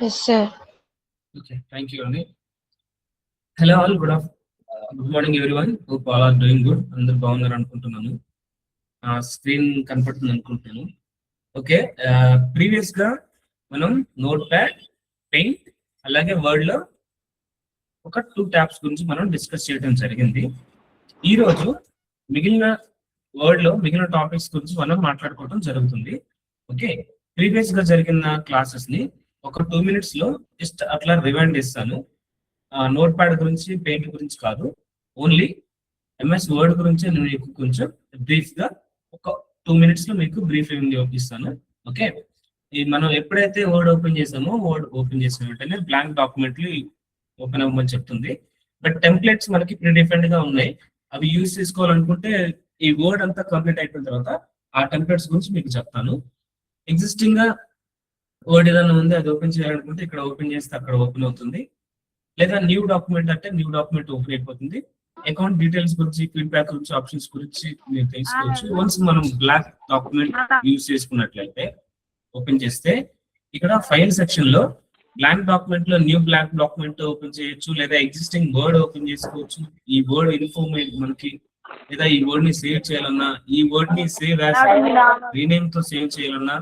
Yes, sir. Okay, thank you, Ronnie. Hello, all. Good morning, everyone. Hope all are doing good. అందరు బాగున్నారు అనుకుంటున్నాను. Screen కనపడుతుంది అనుకుంటున్నాను. Okay, previous గా మనం నోట్ ప్యాడ్, పెయింట్, అలాగే వర్డ్ లో ఒక 2 ట్యాబ్స్ గురించి మనం డిస్కస్ చేయడం జరిగింది. ఈ రోజు మిగిలిన వర్డ్ లో మిగిలిన టాపిక్స్ గురించి మనం మాట్లాడుకోవడం జరుగుతుంది. ఓకే, ప్రీవియస్ గా జరిగిన క్లాసెస్ ని ఒక 2 minutes లో జస్ట్ అట్లా రివైండ్ ఇస్తాను. నోట్ ప్యాడ్ గురించి, పెయింట్ గురించి కాదు, ఓన్లీ ఎంఎస్ వర్డ్ గురించి నేను మీకు కొంచెం బ్రీఫ్ గా ఒక 2 minutes లో మీకు బ్రీఫ్ ఇస్తాను. ఓకే, మనం ఎప్పుడైతే వర్డ్ ఓపెన్ చేసామో, వర్డ్ ఓపెన్ చేసిన వెంటనే బ్లాంక్ డాక్యుమెంట్లు ఓపెన్ అవ్వమని చెప్తుంది. బట్ టెంప్లెట్స్ మనకి ప్రీడిఫైన్డ్ గా ఉన్నాయి. అవి యూజ్ చేసుకోవాలనుకుంటే ఈ వర్డ్ అంతా కంప్లీట్ అయిపోయిన తర్వాత ఆ టెంప్లెట్స్ గురించి మీకు చెప్తాను. ఎగ్జిస్టింగ్ గా వర్డ్ ఏదైనా ఉంది, అది ఓపెన్ చేయాలనుకుంటే ఇక్కడ ఓపెన్ చేస్తే అక్కడ ఓపెన్ అవుతుంది. లేదా న్యూ డాక్యుమెంట్ అంటే న్యూ డాక్యుమెంట్ ఓపెన్ అయిపోతుంది. అకౌంట్ డీటెయిల్స్ గురించి, ఫీడ్బ్యాక్ గురించి, ఆప్షన్స్ గురించి మీరు తెలుసుకోవచ్చు. వన్స్ మనం బ్లాక్ డాక్యుమెంట్ యూజ్ చేసుకున్నట్లయితే ఓపెన్ చేస్తే ఇక్కడ ఫైల్ సెక్షన్ లో బ్లాంక్ డాక్యుమెంట్ లో న్యూ బ్లాంక్ డాక్యుమెంట్ ఓపెన్ చేయొచ్చు, లేదా ఎగ్జిస్టింగ్ వర్డ్ ఓపెన్ చేసుకోవచ్చు. ఈ వర్డ్ ఇన్ఫర్మేషన్ మనకి, లేదా ఈ వర్డ్ ని సేవ్ చేయాలన్నా, ఈ వర్డ్ ని సేవ్ యాజ్ రీనేమ్ తో సేవ్ చేయాలన్నా,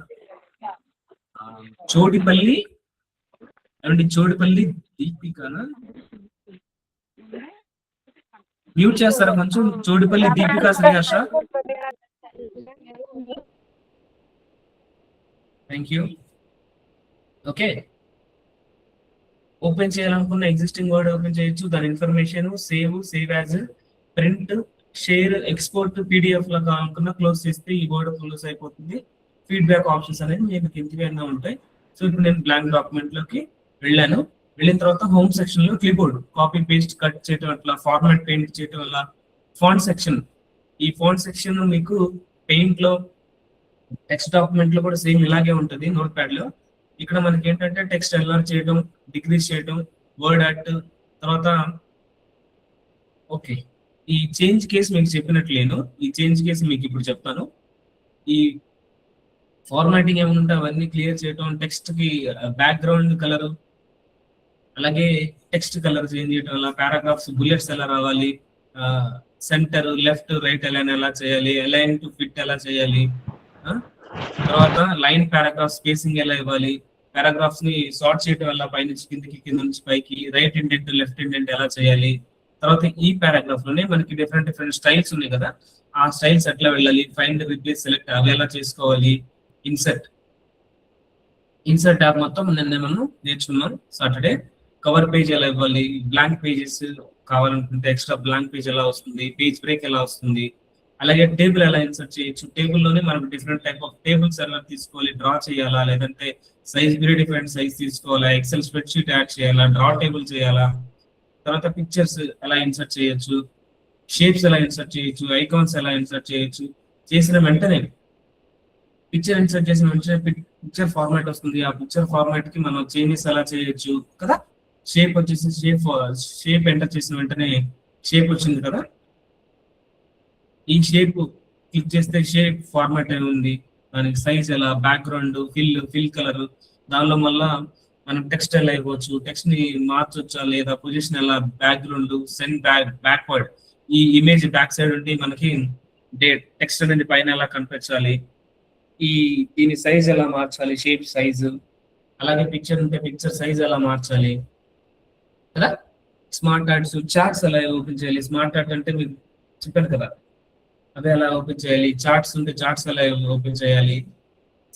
చోడిపల్లి దీపికనా మ్యూట్ చేస్తారా కొంచెం? Chodipalli Deepika Sriharsha. Thank you. Okay, open చేయాలనుకున్న ఎగ్జిస్టింగ్ వర్డ్ ఓపెన్ చేయొచ్చు. దాని information save as, print, share, export, PDF లా కావాలనుకున్న క్లోజ్ చేస్తే ఈ వర్డ్ క్లోజ్ అయిపోతుంది. ఫీడ్బ్యాక్ ఆప్షన్స్ అనేది మీకు ఇంటిగా ఉంటాయి. సో ఇప్పుడు నేను బ్లాంక్ డాక్యుమెంట్ లోకి వెళ్ళాను. వెళ్ళిన తర్వాత హోమ్ సెక్షన్ లో క్లిప్బోర్డ్ కాపీ పేస్ట్ కట్ చేయడం, అట్లా ఫార్మాట్ పెయింట్ చేయడం వల్ల ఫాంట్ సెక్షన్, ఈ ఫాంట్ సెక్షన్ మీకు పెయింట్ లో, టెక్స్ట్ డాక్యుమెంట్ లో కూడా సేమ్ ఇలాగే ఉంటుంది. నోట్ ప్యాడ్ లో ఇక్కడ మనకి ఏంటంటే టెక్స్ట్ ఎన్లార్జ్ చేయడం, డిక్రీజ్ చేయడం, వర్డ్ యాక్ట్, తర్వాత ఓకే, ఈ చేంజ్ కేసు మీకు చెప్పినట్లేను. ఈ చేంజ్ కేసు మీకు ఇప్పుడు చెప్తాను. ఈ ఫార్మాటింగ్ ఏమైనా అవన్నీ క్లియర్ చేయడం, టెక్స్ట్ కి బ్యాక్గ్రౌండ్ కలర్, అలాగే టెక్స్ట్ కలర్ చేంజ్ చేయడం వల్ల పారాగ్రాఫ్స్ బుల్లెట్స్ ఎలా రావాలి, సెంటర్, లెఫ్ట్, రైట్ అలైన్ ఎలా చేయాలి, అలైన్ టు ఫిట్ ఎలా చేయాలి, తర్వాత లైన్ పారాగ్రాఫ్ స్పేసింగ్ ఎలా ఇవ్వాలి, పారాగ్రాఫ్స్ ని సార్ట్ చేయడం వల్ల పైనుంచి కిందకి, కింద నుంచి పైకి, రైట్ ఇండెంట్, లెఫ్ట్ ఇండెంట్ ఎలా చేయాలి. తర్వాత ఈ పారాగ్రాఫ్ లోనే మనకి డిఫరెంట్ స్టైల్స్ ఉన్నాయి కదా, ఆ స్టైల్స్ ఎట్లా వెళ్ళాలి, ఫైండ్, రిప్లేస్, సెలెక్ట్ అవి ఎలా చేసుకోవాలి, ఇన్సర్ట్ ట్యాబ్ మొత్తం నిన్న మనం నేర్చుకున్నాం సాటర్డే. కవర్ పేజ్ ఎలా ఇవ్వాలి, బ్లాంక్ పేజెస్ కావాలనుకుంటే ఎక్స్ట్రా బ్లాంక్ పేజ్ ఎలా వస్తుంది, పేజ్ బ్రేక్ ఎలా వస్తుంది, అలాగే టేబుల్ ఎలా ఇన్సర్ట్ చేయొచ్చు. టేబుల్లోనే మనకు డిఫరెంట్ టైప్ ఆఫ్ టేబుల్స్ ఎలా తీసుకోవాలి, డ్రా చేయాలా, లేదంటే సైజ్ డిఫరెంట్ సైజ్ తీసుకోవాలా, ఎక్సెల్ స్ప్రెడ్షీట్ యాడ్ చేయాలా, డ్రా టేబుల్ చేయాలా, తర్వాత పిక్చర్స్ ఎలా ఇన్సర్ట్ చేయొచ్చు, షేప్స్ ఎలా ఇన్సర్ట్ చేయొచ్చు, ఐకాన్స్ ఎలా ఇన్సర్ట్ చేయొచ్చు. చేసిన వెంటనే పిక్చర్ ఇన్సర్ట్ చేసిన వెంటనే పిక్చర్ ఫార్మాట్ వస్తుంది. ఆ పిక్చర్ ఫార్మాట్ కి మనం చేంజెస్ ఎలా చేయొచ్చు కదా. షేప్ వచ్చేసి షేప్ ఎంటర్ చేసిన వెంటనే షేప్ వచ్చింది కదా. ఈ షేప్ క్లిక్ చేస్తే షేప్ ఫార్మాట్ అని ఉంది. దానికి సైజ్ ఎలా, బ్యాక్గ్రౌండ్, ఫిల్ కలర్, దానిలో మళ్ళా మనం టెక్స్ట్ ఎలా ఇవ్వచ్చు, టెక్స్ట్ ని మార్చొచ్చా లేదా, పొజిషన్ ఎలా, బ్యాక్గ్రౌండ్, సెండ్ బ్యాక్వర్డ్, ఈ ఇమేజ్ బ్యాక్ సైడ్ ఉండి మనకి టెక్స్ట్ అనేది పైన ఎలా కనిపించాలి, దీని సైజ్ ఎలా మార్చాలి, షేప్ సైజు, అలాగే పిక్చర్ ఉంటే పిక్చర్ సైజ్ ఎలా మార్చాలి కదా. స్మార్ట్ ఆర్ట్స్, చార్ట్స్ ఎలా ఓపెన్ చేయాలి. స్మార్ట్ ఆర్ట్ అంటే మీకు చెప్పాను కదా, అదే ఎలా ఓపెన్ చేయాలి. చార్ట్స్ ఉంటే చార్ట్స్ ఎలా ఓపెన్ చేయాలి.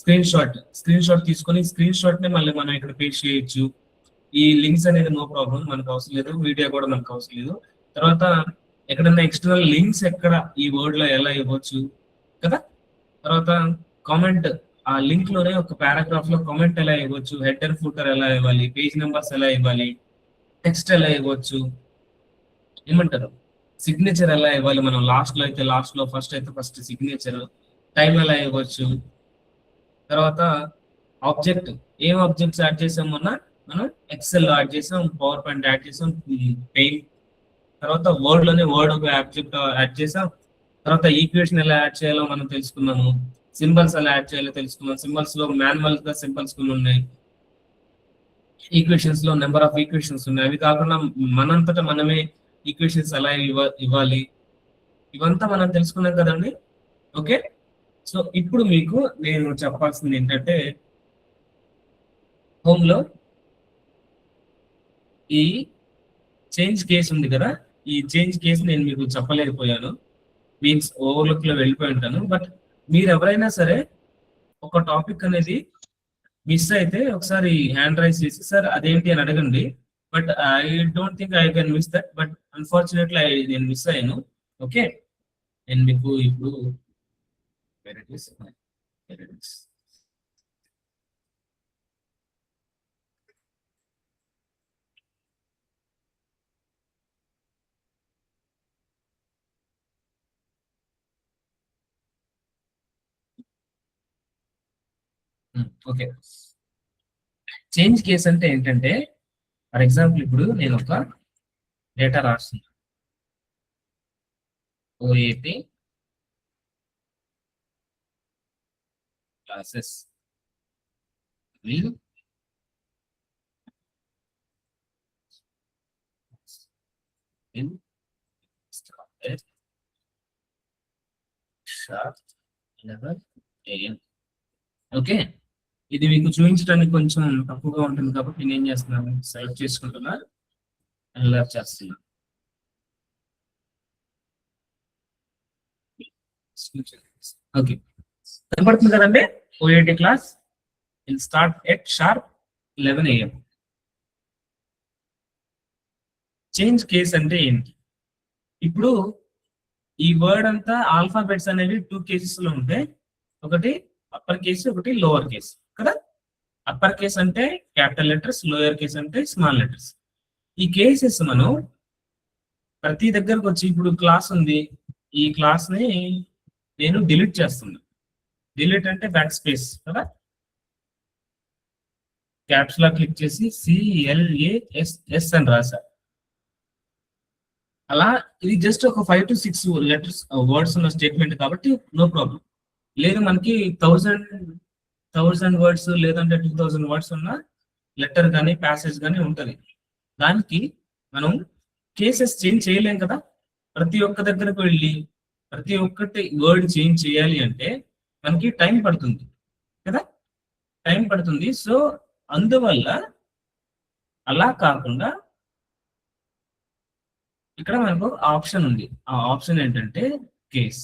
స్క్రీన్ షాట్ తీసుకొని స్క్రీన్ షాట్ ని మళ్ళీ మనం ఇక్కడ పేస్ట్ చేయొచ్చు. ఈ లింక్స్ అనేది నో ప్రాబ్లం, మనకు అవసరం లేదు. మీడియా కూడా మనకు అవసరం లేదు. తర్వాత ఎక్కడన్నా ఎక్స్టర్నల్ లింక్స్ ఎక్కడ ఈ వర్డ్ లో ఎలా ఇవ్వచ్చు కదా. తర్వాత కామెంట్, ఆ లింక్ లోనే ఒక పారాగ్రాఫ్ లో కామెంట్ ఎలా ఇవ్వచ్చు, హెడర్, ఫూటర్ ఎలా ఇవ్వాలి, పేజ్ నెంబర్స్ ఎలా ఇవ్వాలి, టెక్స్ట్ ఎలా ఇవ్వచ్చు, ఏమంటారు, సిగ్నేచర్ ఎలా ఇవ్వాలి. మనం లాస్ట్ లో అయితే లాస్ట్ లో, ఫస్ట్ అయితే ఫస్ట్ సిగ్నేచర్, టైం ఎలా ఇవ్వచ్చు. తర్వాత ఆబ్జెక్ట్, ఏం ఆబ్జెక్ట్స్ యాడ్ చేసాం మొన్న మనం, ఎక్సెల్ యాడ్ చేసాం, పవర్ పాయింట్ యాడ్ చేసాం, పెయింట్. తర్వాత వర్డ్ లోనే వర్డ్ ఒక ఆబ్జెక్ట్ యాడ్ చేసాం. తర్వాత ఈక్వేషన్ ఎలా యాడ్ చేయాలో మనం తెలుసుకున్నాము. సింబల్స్ ఎలా యాడ్ చేయాలో తెలుసుకున్నాం. సింబల్స్ లో మాన్యువల్ గా సింబల్స్ కొన్ని ఉన్నాయి. ఈక్వేషన్స్ లో నెంబర్ ఆఫ్ ఈక్వేషన్స్ ఉన్నాయి. అవి కాకుండా మనంతటా మనమే ఈక్వేషన్స్ ఎలా ఇవ్వాలి, ఇవంతా మనం తెలుసుకున్నాం కదండి. ఓకే, సో ఇప్పుడు మీకు నేను చెప్పాల్సింది ఏంటంటే, హోమ్ లో ఈ చేంజ్ కేసు ఉంది కదా, ఈ చేంజ్ కేసు నేను మీకు చెప్పలేకపోయాను, మీన్స్ ఓవర్లుక్ లో వెళ్ళిపోయి ఉంటాను. బట్ మీరు ఎవరైనా సరే ఒక టాపిక్ అనేది మిస్ అయితే ఒకసారి హ్యాండ్ రైజ్ చేసి సార్ అదేంటి అని అడగండి. But I don't think I can miss that, but unfortunately నేను మిస్ అయ్యాను. ఓకే, నేను మీకు ఇప్పుడు ఓకే, చేంజ్ కేస్ అంటే ఏంటంటే, ఫర్ ఎగ్జాంపుల్ ఇప్పుడు నేను ఒక డేటా రాస్తున్నాను, OAP classes will in started sharp 11 AM. Okay, ఇది మీకు చూపించడానికి కొంచెం తక్కువగా ఉంటుంది కాబట్టి నేను ఏం చేస్తున్నాను, సెలెక్ట్ చేసుకుంటున్నా, అన్లాక్ చేస్తున్నా. ఓకే, కనపడుతుంది కదండి, OAT class will start at sharp 11 AM. Change case అంటే ఏంటి? ఇప్పుడు ఈ వర్డ్ అంతా ఆల్ఫాబెట్స్ అనేవి 2 కేసెస్ లో ఉంటాయి, ఒకటి అప్పర్ కేసు, ఒకటి లోవర్ కేసు కదా. అప్పర్ కేస్ అంటే క్యాపిటల్ లెటర్స్, లోయర్ కేస్ అంటే స్మాల్ లెటర్స్. ఈ కేసెస్ మనం ప్రతి దగ్గరకు వచ్చి, ఇప్పుడు క్లాస్ ఉంది, ఈ క్లాస్ ని నేను డిలీట్ చేస్తున్నా. డిలీట్ అంటే బ్యాక్ స్పేస్ కదా, క్యాప్స్ లా క్లిక్ చేసి CLASS అని రాశా. అలా ఇది జస్ట్ ఒక 5 to 6 లెటర్స్ వర్డ్స్ ఉన్న స్టేట్మెంట్ కాబట్టి నో ప్రాబ్లం. లేదు మనకి 1000 వర్డ్స్ లేదంటే 2000 వర్డ్స్ ఉన్న లెటర్ కానీ ప్యాసేజ్ కానీ ఉంటుంది, దానికి మనం కేసెస్ చేంజ్ చేయలేం కదా. ప్రతి ఒక్క దగ్గరకు వెళ్ళి ప్రతి ఒక్కటి వర్డ్ చేంజ్ చేయాలి అంటే మనకి టైం పడుతుంది కదా, టైం పడుతుంది. సో అందువల్ల అలా కాకుండా ఇక్కడ మనకు ఆప్షన్ ఉంది, ఆ ఆప్షన్ ఏంటంటే కేస్.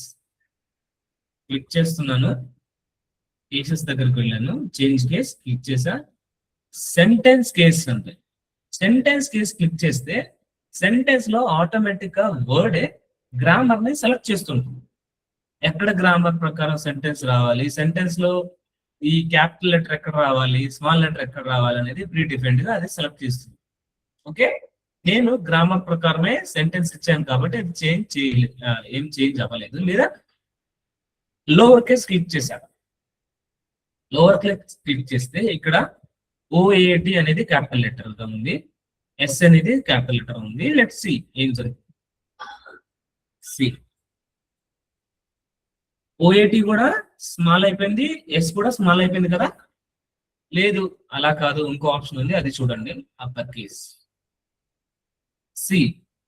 క్లిక్ చేస్తున్నాను, కేసెస్ దగ్గరికి వెళ్ళాను, చేంజ్ కేస్ క్లిక్ చేసా, సెంటెన్స్ కేస్ అంటే సెంటెన్స్ కేస్ క్లిక్ చేస్తే సెంటెన్స్ లో ఆటోమేటిక్ గా వర్డే గ్రామర్ ని సెలెక్ట్ చేస్తుంటుంది. ఎక్కడ గ్రామర్ ప్రకారం సెంటెన్స్ రావాలి, సెంటెన్స్ లో ఈ క్యాపిటల్ లెటర్ ఎక్కడ రావాలి, స్మాల్ లెటర్ ఎక్కడ రావాలి అనేది ప్రీ డిఫైన్డ్ గా అది సెలెక్ట్ చేస్తుంది. ఓకే, నేను గ్రామర్ ప్రకారమే సెంటెన్స్ ఇచ్చాను కాబట్టి అది ఏం చేంజ్ అవ్వలేదు. లేదా లోవర్ కేస్ క్లిక్ చేశాను, లోవర్ కేస్ క్లిక్ చేస్తే ఇక్కడ ఓఏటి అనేది క్యాపిటల్ లెటర్ గా ఉంది, ఎస్ అనేది క్యాపిటల్ లెటర్ ఉంది. లెట్ సి ఏం జరుగుతుంది. సి ఓఏటి కూడా స్మాల్ అయిపోయింది, ఎస్ కూడా స్మాల్ అయిపోయింది కదా. లేదు అలా కాదు, ఇంకో ఆప్షన్ ఉంది, అది చూడండి, అప్పర్ కేస్. సి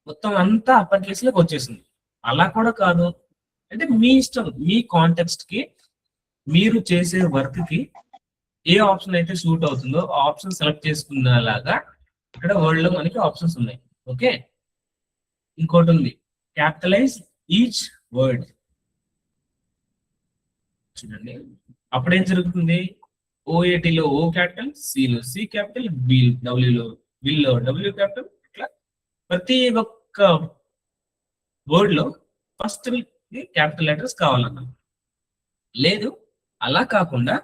మొత్తం అంతా అప్పర్ కేస్ లోకి వచ్చేసింది. అలా కూడా కాదు అంటే మీ ఇష్టం, మీ కాంటెక్స్ట్ కి, మీరు చేసే వర్క్ కి ఏ ఆప్షన్ అయితే సూట్ అవుతుందో ఆ ఆప్షన్ సెలెక్ట్ చేసుకునేలాగా ఇక్కడ వర్డ్ లో మనకి ఆప్షన్స్ ఉన్నాయి. ఓకే, ఇంకోటి ఉంది, క్యాపిటలైజ్ ఈచ్ వర్డ్. చూడండి అప్పుడేం జరుగుతుంది, ఓఏటిలో ఓ క్యాపిటల్, సిలో సి క్యాపిటల్, డబ్ల్యూలో విల్లో డబ్ల్యూ క్యాపిటల్. ఇట్లా ప్రతి ఒక్క వర్డ్ లో ఫస్ట్ క్యాపిటల్ లెటర్స్ కావాలన్నా. లేదు అలా కాకుండా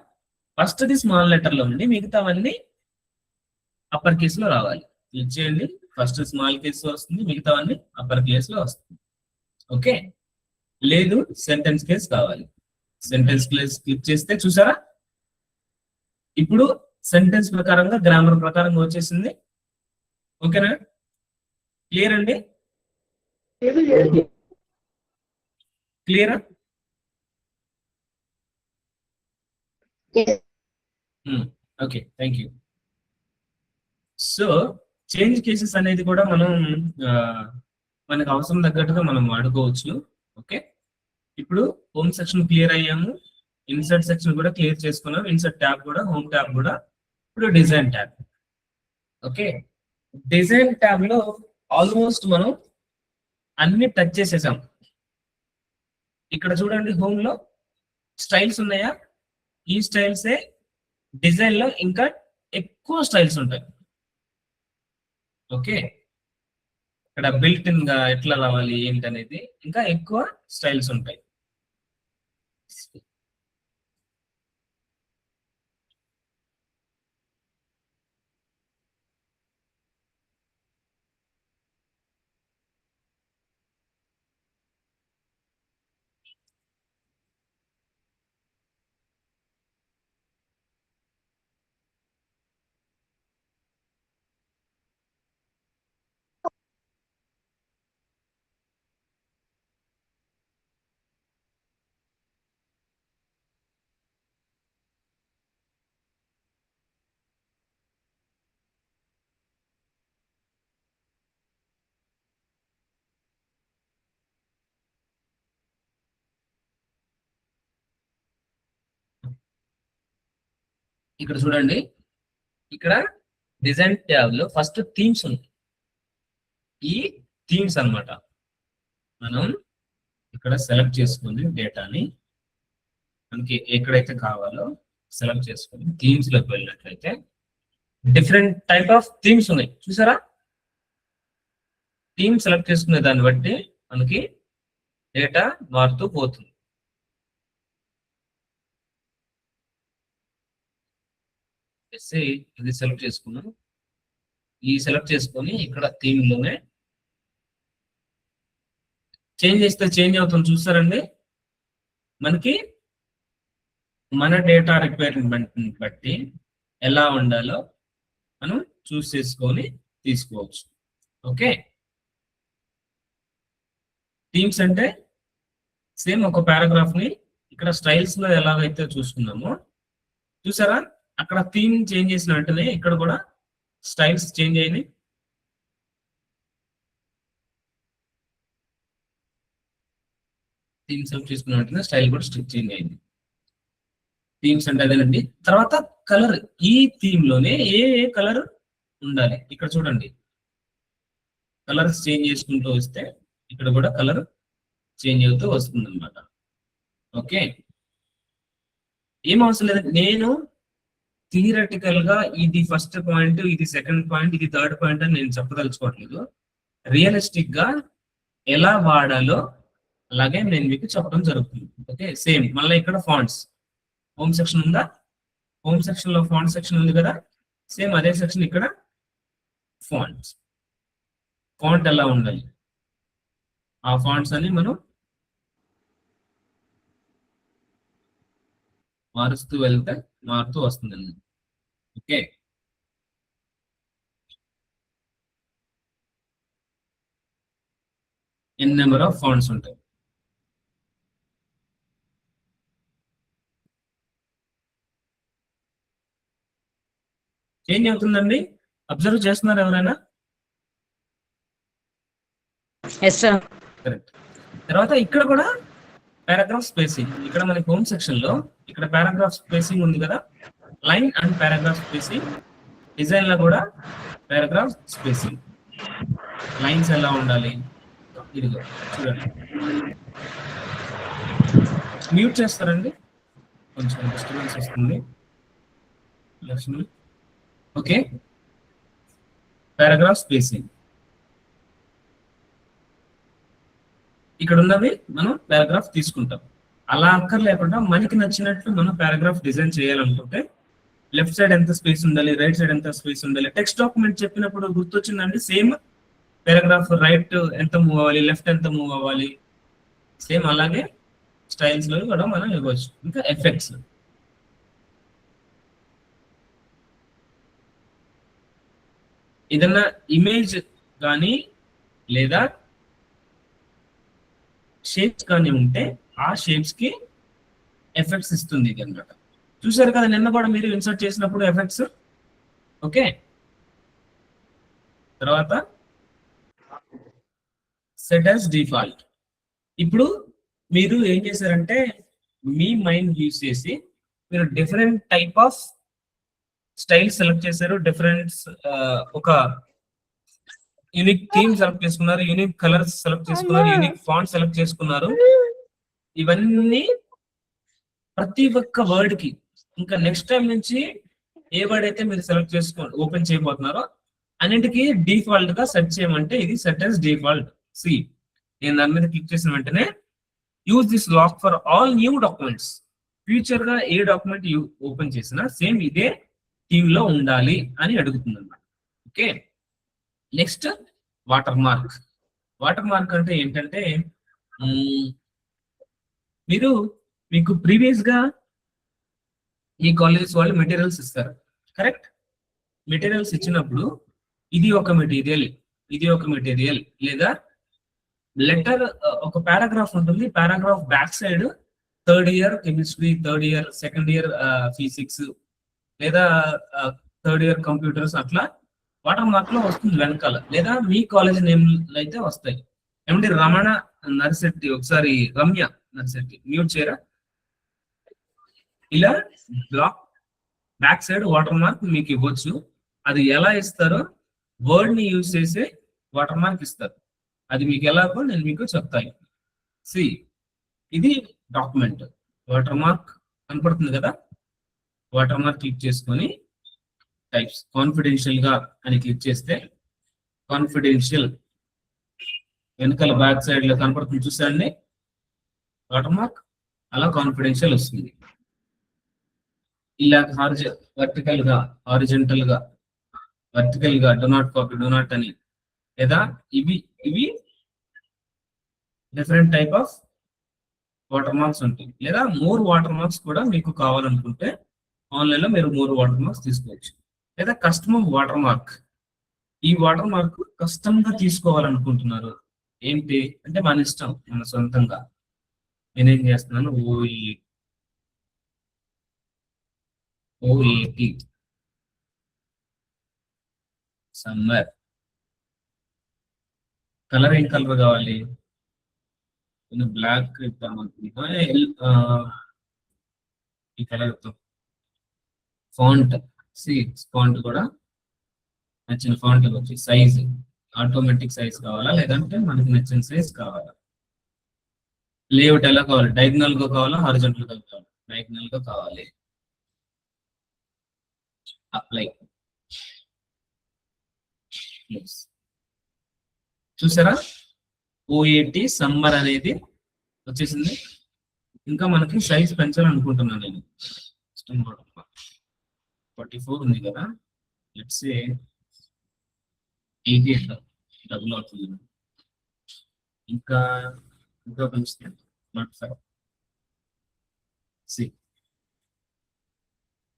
ఫస్ట్ ది స్మాల్ లెటర్ లో ఉండి మిగతావన్నీ అప్పర్ కేస్ లో రావాలి. క్లిక్ చేయండి, ఫస్ట్ స్మాల్ కేస్ లో వస్తుంది, మిగతావన్నీ అప్పర్ కేస్ లో వస్తుంది. ఓకే, లేదు సెంటెన్స్ కేస్ కావాలి, సెంటెన్స్ కేస్ క్లిక్ చేస్తే చూసారా, ఇప్పుడు సెంటెన్స్ ప్రకారంగా గ్రామర్ ప్రకారంగా వచ్చేసింది. ఓకేనా, క్లియర్ అండి, క్లియరా? Okay, thank you. So change cases అనేది కూడా మనం మనకు అవసరం తగ్గట్టుగా మనం వాడుకోవచ్చు. ఓకే, ఇప్పుడు హోమ్ సెక్షన్ క్లియర్ అయ్యాము, ఇన్సర్ట్ సెక్షన్ కూడా క్లియర్ చేసుకున్నాం, ఇన్సర్ట్ ట్యాబ్ కూడా, హోమ్ ట్యాబ్ కూడా. ఇప్పుడు design tab. Okay, design tab లో ఆల్మోస్ట్ మనం అన్ని టచ్ చేసేసాం. ఇక్కడ చూడండి, హోమ్ లో స్టైల్స్ ఉన్నాయా? ఈ స్టైల్సే డిజైన్ లో ఇంకా ఎక్కువ స్టైల్స్ ఉంటాయి. ఓకే, ఇక్కడ బిల్ట్ ఇన్ గా ఎట్లా రావాలి ఏంటనేది ఇంకా ఎక్కువ స్టైల్స్ ఉంటాయి. ఇక్కడ చూడండి, ఇక్కడ డిజైన్ ట్యాబ్ లో ఫస్ట్ థీమ్స్ ఉంది. ఈ థీమ్స్ అన్నమాట మనం ఇక్కడ సెలెక్ట్ చేసుకుని డేటాని మనకి ఎక్కడైతే కావాలో సెలెక్ట్ చేసుకుని థీమ్స్ లోకి వెళ్ళినట్లయితే డిఫరెంట్ టైప్ ఆఫ్ థీమ్స్ ఉన్నాయి, చూసారా? థీమ్ సెలెక్ట్ చేసుకునే దాన్ని బట్టి మనకి డేటా మారుతూ పోతుంది. ఇది సెలెక్ట్ చేసుకున్నాం, ఈ సెలెక్ట్ చేసుకొని ఇక్కడ థీమ్ లోనే చేంజ్ చేస్తే చేంజ్ అవుతుంది, చూస్తారండి? మనకి మన డేటా రిక్వైర్మెంట్ బట్టి ఎలా ఉండాలో మనం చూస్ చేసుకొని తీసుకోవచ్చు. ఓకే, థీమ్స్ అంటే సేమ్ ఒక పారాగ్రాఫ్ ని ఇక్కడ స్టైల్స్ లో ఎలాగైతే చూసుకున్నామో, చూసారా? అక్కడ థీమ్ చేంజ్ చేసిన వెంటనే ఇక్కడ కూడా స్టైల్స్ చేంజ్ అయినాయి. థీమ్ సెలెక్ట్ చేసుకున్న వెంటనే స్టైల్ కూడా చేంజ్ అయింది. థీమ్స్ అంటే అదేనండి. తర్వాత కలర్, ఈ థీమ్ లోనే ఏ ఏ కలర్ ఉండాలి ఇక్కడ చూడండి. కలర్స్ చేంజ్ చేసుకుంటూ వస్తే ఇక్కడ కూడా కలర్ చేంజ్ అవుతూ వస్తుంది అనమాట. ఓకే, ఏం అవసరం లేదండి. నేను థియరటికల్ గా ఇది ఫస్ట్ పాయింట్, ఇది సెకండ్ పాయింట్, ఇది థర్డ్ పాయింట్ అని నేను చెప్పదలుచుకోవట్లేదు. రియలిస్టిక్ గా ఎలా వాడాలో అలాగే నేను మీకు చెప్పడం జరుగుతుంది. ఓకే, సేమ్ మళ్ళీ ఇక్కడ ఫాంట్స్, హోమ్ సెక్షన్ ఉందా? హోమ్ సెక్షన్ లో ఫాంట్ సెక్షన్ ఉంది కదా, సేమ్ అదే సెక్షన్ ఇక్కడ ఫాంట్స్. ఫాంట్ ఎలా ఉండాలి, ఆ ఫాంట్స్ అని మనం మారుస్తూ వెళ్తే మారుతూ వస్తుందండి. Okay, n number of fonts ఉంటాయి. చేంజ్ అవుతుందండి, అబ్జర్వ్ చేస్తున్నారు ఎవరైనా? కరెక్ట్. తర్వాత ఇక్కడ కూడా పారాగ్రాఫ్ స్పేసింగ్, ఇక్కడ మనకి హోమ్ సెక్షన్ లో ఇక్కడ పారాగ్రాఫ్ స్పేసింగ్ ఉంది కదా, line and paragraph spacing. Design లో కూడా పారాగ్రాఫ్ స్పేసింగ్, లైన్స్ ఎలా ఉండాలి, ఇదిగో చూడండి. మ్యూట్ చేస్తారండి, కొంచెం డిస్టర్బెన్స్ వస్తుంది. లక్ష్మి, ఓకే. పారాగ్రాఫ్ స్పేసింగ్ ఇక్కడ ఉన్నవి మనం పారాగ్రాఫ్ తీసుకుంటాం. అలా అక్కర్లేకుండా మనకి నచ్చినట్లు మనం పారాగ్రాఫ్ డిజైన్ చేయాలనుకుంటే లెఫ్ట్ సైడ్ ఎంత స్పేస్ ఉండాలి, రైట్ సైడ్ ఎంత స్పేస్ ఉండాలి. టెక్స్ట్ డాక్యుమెంట్ చెప్పినప్పుడు గుర్తొచ్చిందండి, సేమ్ పారాగ్రాఫ్ రైట్ ఎంత మూవ్ అవ్వాలి, లెఫ్ట్ ఎంత మూవ్ అవ్వాలి, సేమ్ అలాగే స్టైల్స్ లో కూడా మనం ఇవ్వచ్చు. ఇంకా ఎఫెక్ట్స్, ఏదన్నా ఇమేజ్ కానీ లేదా షేప్స్ కానీ ఉంటే ఆ షేప్స్ కి ఎఫెక్ట్స్ ఇస్తుంది ఇది అన్నమాట. చూసారు కదా నిన్న కూడా మీరు ఇన్సర్ట్ చేసినప్పుడు ఎఫెక్ట్స్. ఓకే, తర్వాత సెట్ యాజ్ డిఫాల్ట్. ఇప్పుడు మీరు ఏం చేశారంటే మీ మైండ్ యూజ్ చేసి మీరు different type of style select చేశారు, డిఫరెంట్ ఒక యూనిక్ థీమ్ సెలెక్ట్ చేసుకున్నారు, యూనిక్ కలర్స్ సెలెక్ట్ చేసుకున్నారు, యూనిక్ ఫాంట్ సెలెక్ట్ చేసుకున్నారు. ఇవన్నీ ప్రతి ఒక్క వర్డ్ కి ఇంకా నెక్స్ట్ టైం నుంచి ఏ వర్డ్ అయితే మీరు సెలెక్ట్ ఓపెన్ చేయబోతున్నారో అన్నింటికి డిఫాల్ట్ గా సెట్ చేయమంటే ఇది సెట్ యాజ్ డిఫాల్ట్. సి నేను దాని మీద క్లిక్ చేసిన వెంటనే use this lock for all new documents. Future గా ఏ డాక్యుమెంట్ ఓపెన్ చేసినా సేమ్ ఇదే థీమ్ లో ఉండాలి అని అడుగుతుంది అన్నమాట. Okay, next watermark. Watermark అంటే ఏంటంటే మీకు ప్రీవియస్ గా ఈ కాలేజెస్ వాళ్ళు మెటీరియల్స్ ఇస్తారు, కరెక్ట్? మెటీరియల్స్ ఇచ్చినప్పుడు ఇది ఒక మెటీరియల్, ఇది ఒక మెటీరియల్, లేదా లెటర్ ఒక పారాగ్రాఫ్ ఉంటుంది. Paragraph back side third year chemistry, third year, second year physics, లేదా థర్డ్ ఇయర్ కంప్యూటర్స్, అట్లా వాటర్ మార్క్ లో వస్తుంది వెనకాల. లేదా మీ కాలేజ్ నేమ్ అయితే వస్తాయి. ఏమంటే రమణ నర్సెట్టి, ఒకసారి రమ్య నర్సెట్టి మ్యూట్ చేయరా. ఇలా black back side watermark మీకు ఇవ్వచ్చు. అది ఎలా ఇస్తారో వర్డ్ ని యూజ్ చేసి వాటర్ మార్క్ ఇస్తారు. అది మీకు ఎలాగో నేను మీకు చెప్తాను. సి ఇది డాక్యుమెంట్, వాటర్ మార్క్ కనపడుతుంది కదా. వాటర్ మార్క్ క్లిక్ చేసుకొని టైప్స్ కాన్ఫిడెన్షియల్ గా అని క్లిక్ చేస్తే కాన్ఫిడెన్షియల్ వెనకాల బ్యాక్ సైడ్ లో కనపడుతుంది, చూసాండి వాటర్ మార్క్. అలా కాన్ఫిడెన్షియల్ వస్తుంది. ఇలా వర్టికల్ గా, హారిజెంటల్ గా, వర్టికల్ గా do not copy, do not అని, లేదా ఇవి different type of watermarks ఉంటాయి. లేదా మోర్ వాటర్ మార్క్స్ కూడా మీకు కావాలనుకుంటే ఆన్లైన్ లో మీరు మోర్ వాటర్ మార్క్స్ తీసుకోవచ్చు. లేదా కస్టమ్ వాటర్ మార్క్. ఈ వాటర్ మార్క్ కస్టమ్ గా తీసుకోవాలనుకుంటున్నారు ఏంటి అంటే మన ఇష్టం, మన సొంతంగా. నేనేం చేస్తున్నాను, ఓఏటి సమ్మర్. కలర్ ఏం కలర్ కావాలి? బ్లాక్ ఈ కలర్. ఫాంట్, ఫాంట్ కూడా నచ్చిన ఫాంట్ వచ్చి సైజ్ ఆటోమేటిక్ సైజ్ కావాలా, లేదంటే మనకి నచ్చిన సైజ్ కావాలా? లేఅవుట్ ఎలా కావాలి? డయాగ్నల్ గా కావాలా, హారిజాంటల్ గా కావాలా? డయాగ్నల్ గా కావాలి. అప్లై. చూసారా, ఓఏటి సమ్మర్ అనేది వచ్చేసింది. ఇంకా మనకి సైజ్ పెంచాలనుకుంటున్నాను నేను. 44 ఉంది కదా, లెట్స్ సే 88 డబుల్ అవుతుంది. ఇంకా పెంచుతాను, నాట్ 5.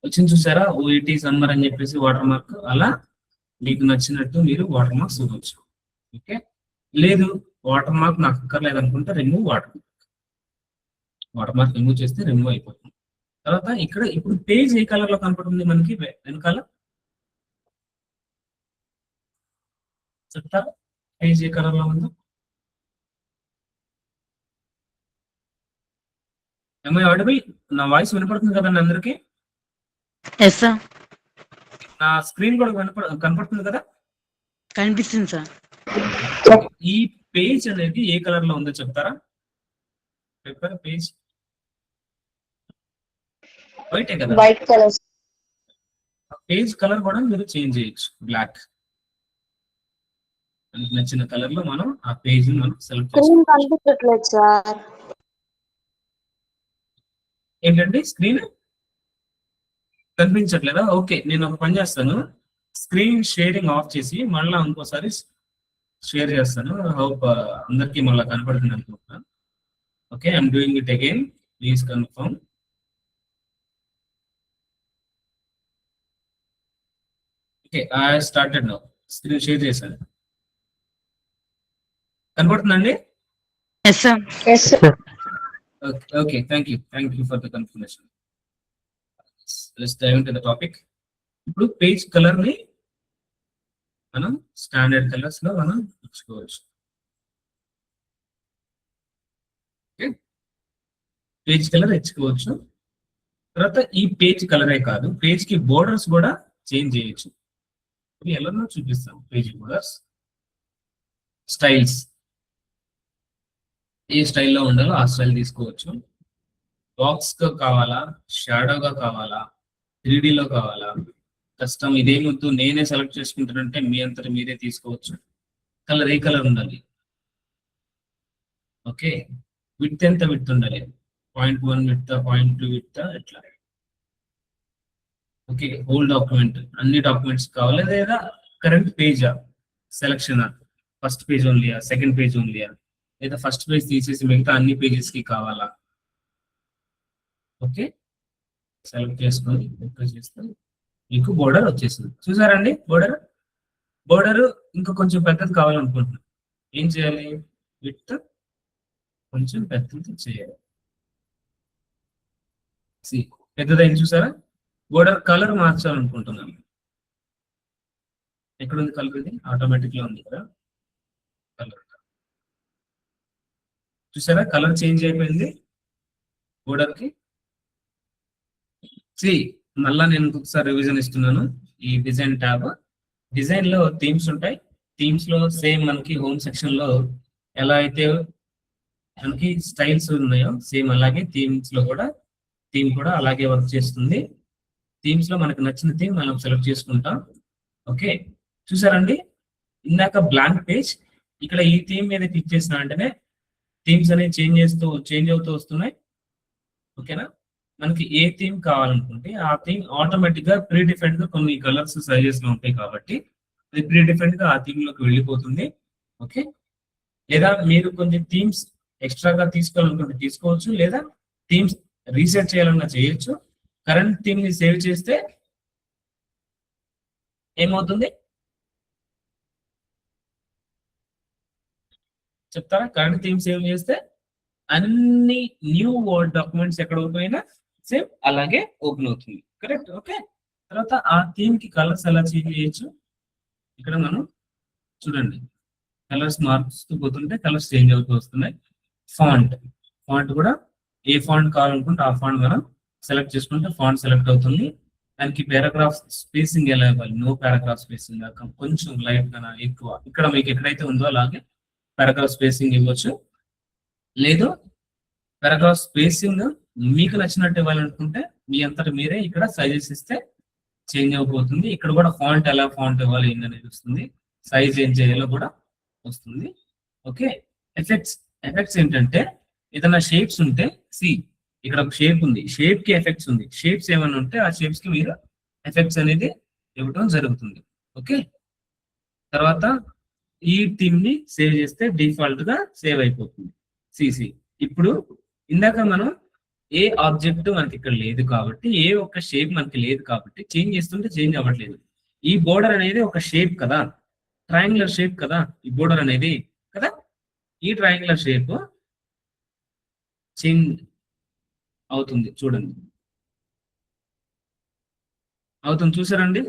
వచ్చింది చూసారా, ఓఈటి సమ్మర్ అని చెప్పేసి వాటర్ మార్క్. అలా మీకు నచ్చినట్టు మీరు వాటర్ మార్క్స్ ఇవ్వచ్చు. ఓకే, లేదు వాటర్ మార్క్ నాకు అక్కర్లేదు అనుకుంటే రిమూవ్ వాటర్ మార్క్ రిమూవ్ చేస్తే రిమూవ్ అయిపోతుంది. తర్వాత ఇక్కడ ఇప్పుడు పేజ్ ఏ కలర్ లో కనపడుతుంది మనకి వెనకాల చెప్తారా? పేజ్ ఏ కలర్ లో ఉందో? ఆడిబుల్? నా వాయిస్ వినపడుతుంది కదండి అందరికి? నా స్క్రీన్ కూడా కనపడుతుంది కదా? కనిపిస్తుంది సార్. ఈ పేజ్ అనేది ఏ కలర్ లో ఉందో చెప్తారా? పేపర్ పేజ్ వైట్ కదా, వైట్ కలర్. పేజ్ కలర్ కూడా మీరు చేంజ్ చేయొచ్చు, బ్లాక్. మనకి నచ్చిన కలర్ లో మనం ఆ పేజ్ మనం సెలెక్ట్ కనిపించట్లేదు సార్. ఏంటండి స్క్రీన్ కనిపించట్లేదా? ఓకే, నేను ఒక పని చేస్తాను, స్క్రీన్ షేరింగ్ ఆఫ్ చేసి మళ్ళీ ఇంకోసారి షేర్ చేస్తాను. హోప్ అందరికి మళ్ళీ కనపడుతుంది అనుకుంటున్నాను. Okay, I'm doing it again, please confirm. Okay, I started now. Screen share చేశాను, కనపడుతుందండి? Okay, thank you for the confirmation. Let's dive into the topic. ఇప్పుడు పేజ్ కలర్ ని మనం స్టాండర్డ్ కలర్స్ లో మనం ఇచ్చుకోవచ్చు. ఓకే, పేజ్ కలర్ ఇచ్చుకోవచ్చు. తర్వాత ఈ పేజ్ కలరే కాదు, పేజ్ కి బోర్డర్స్ కూడా చేంజ్ చేయొచ్చు. ఇవి ఎలానో చూపిస్తాను. పేజ్ బోర్డర్స్, స్టైల్స్, ఏ స్టైల్లో ఉండాలో ఆ స్టైల్ తీసుకోవచ్చు. బాక్స్ గా కావాలా, షాడోగా కావాలా, 3Dలో కావాలా, కస్టమ్ ఇదేమొద్దు నేనే సెలెక్ట్ చేసుకుంటానంటే మీ అంతటి మీరే తీసుకోవచ్చు. కలర్ ఏ కలర్ ఉండాలి, ఓకే, విడ్త్ ఎంత విడ్త్ ఉండాలి, 0.1 విడ్త్, 0.2 విడ్త్, ఎట్లా. ఓకే, హోల్ డాక్యుమెంట్, అన్ని డాక్యుమెంట్స్ కావాలి, లేదా కరెంట్ పేజా సెలక్షన్, ఫస్ట్ పేజ్ ఓన్లీయా, సెకండ్ పేజ్ ఓన్లీయా, లేదా ఫస్ట్ పేజ్ తీసేసి మిగతా అన్ని పేజెస్ కి కావాలా. ఓకే, సెలెక్ట్ చేసుకొని ఓకే చేస్తే మీకు బోర్డర్ వచ్చేసింది. చూసారండి బోర్డర్. బోర్డర్ ఇంకా కొంచెం పెద్దది కావాలనుకుంటున్నాను, ఏం చేయాలి, విడ్త్ కొంచెం పెద్దది చేయాలి. పెద్దదైంది చూసారా. బోర్డర్ కలర్ మార్చాలనుకుంటున్నాను. ఎక్కడుంది కలర్, ఇది ఆటోమేటిక్ లో ఉంది కదా కలర్. చూసారా కలర్ చేంజ్ అయిపోయింది బోర్డర్ కి. మళ్ళా నేను ఒకసారి రివిజన్ ఇస్తున్నాను. ఈ డిజైన్ ట్యాబ్, డిజైన్ లో థీమ్స్ ఉంటాయి. థీమ్స్ లో సేమ్ మనకి హోమ్ సెక్షన్ లో ఎలా అయితే మనకి స్టైల్స్ ఉన్నాయో సేమ్ అలాగే థీమ్స్ లో కూడా థీమ్ కూడా అలాగే వర్క్ చేస్తుంది. థీమ్స్ లో మనకు నచ్చిన థీమ్ మనం సెలెక్ట్ చేసుకుంటాం. ఓకే, చూసారండి ఇందాక బ్లాంక్ పేజ్, ఇక్కడ ఈ థీమ్ మీద క్లిక్ చేసిన వెంటనే థీమ్స్ అనేవి చేంజ్ అవుతూ వస్తున్నాయి. ఓకేనా, మనకి ఏ థీమ్ కావాలనుకుంటే ఆ థీమ్ ఆటోమేటిక్ గా ప్రీ డిఫైన్డ్ గా కొన్ని కలర్స్ సైజెస్ లో ఉంటాయి కాబట్టి అది ప్రీ డిఫైన్డ్ గా ఆ థీమ్ లోకి వెళ్ళిపోతుంది. ఓకే, లేదా మీరు కొన్ని థీమ్స్ ఎక్స్ట్రాగా తీసుకోవాలనుకుంటే తీసుకోవచ్చు, లేదా థీమ్స్ రీసెట్ చేయాలన్నా చేయొచ్చు. కరెంట్ థీమ్ ని సేవ్ చేస్తే ఏమవుతుంది చెప్తారా. కరెంట్ థీమ్ సేవ్ చేస్తే అన్ని న్యూ వర్డ్ డాక్యుమెంట్స్ ఎక్కడ ఓపెన్ అయినా సేమ్ అలాగే ఓపెన్ అవుతుంది. కరెక్ట్. ఓకే, తర్వాత ఆ థీమ్ కి కలర్స్ ఎలా చేంజ్ చేయొచ్చు, ఇక్కడ మనం చూడండి కలర్స్ మార్చుతూ పోతుంటే కలర్స్ చేంజ్ అవుతూ వస్తున్నాయి. ఫాంట్ కూడా ఏ ఫాంట్ కావాలనుకుంటే ఆ ఫాంట్ మనం సెలెక్ట్ చేసుకుంటే ఫాంట్ సెలెక్ట్ అవుతుంది. దానికి పారాగ్రాఫ్ స్పేసింగ్ ఎలా ఇవ్వాలి, నో పారాగ్రాఫ్ స్పేసింగ్, కొంచెం లైట్ గా ఎక్కువ, ఇక్కడ మీకు ఎక్కడైతే ఉందో అలాగే పారాగ్రాఫ్ స్పేసింగ్ ఇవ్వచ్చు. లేదు పారాగ్రాఫ్ స్పేసింగ్ మీకు నచ్చినట్టు ఇవ్వాలనుకుంటే మీ అంతటి మీరే ఇక్కడ సైజెస్ ఇస్తే చేంజ్ అయిపోతుంది. ఇక్కడ కూడా ఫాంట్ ఇవ్వాలి ఏంటనేది వస్తుంది, సైజ్ ఏం చేయాలో కూడా వస్తుంది. ఓకే, ఎఫెక్ట్స్ ఏంటంటే ఏదైనా షేప్స్ ఉంటే ఇక్కడ ఒక షేప్ ఉంది, షేప్ కి ఎఫెక్ట్స్ ఉంది. షేప్స్ ఏమైనా ఉంటే ఆ షేప్స్ కి మీరు ఎఫెక్ట్స్ అనేది ఇవ్వడం జరుగుతుంది. ఓకే, తర్వాత ఈ థీమ్ ని సేవ్ చేస్తే డిఫాల్ట్ గా సేవ్ అయిపోతుంది. ఇప్పుడు ఇందాక మనం ఏ ఆబ్జెక్ట్ మనకి ఇక్కడ లేదు కాబట్టి, ఏ ఒక్క షేప్ మనకి లేదు కాబట్టి చేంజ్ చేస్తుంటే చేంజ్ అవ్వట్లేదు. ఈ బోర్డర్ అనేది ఒక షేప్ కదా, ట్రయాంగులర్ షేప్ కదా ఈ బోర్డర్ అనేది కదా. ఈ ట్రయాంగులర్ షేప్ చేంజ్ అవుతుంది, చూడండి అవుతుంది, చూసారండి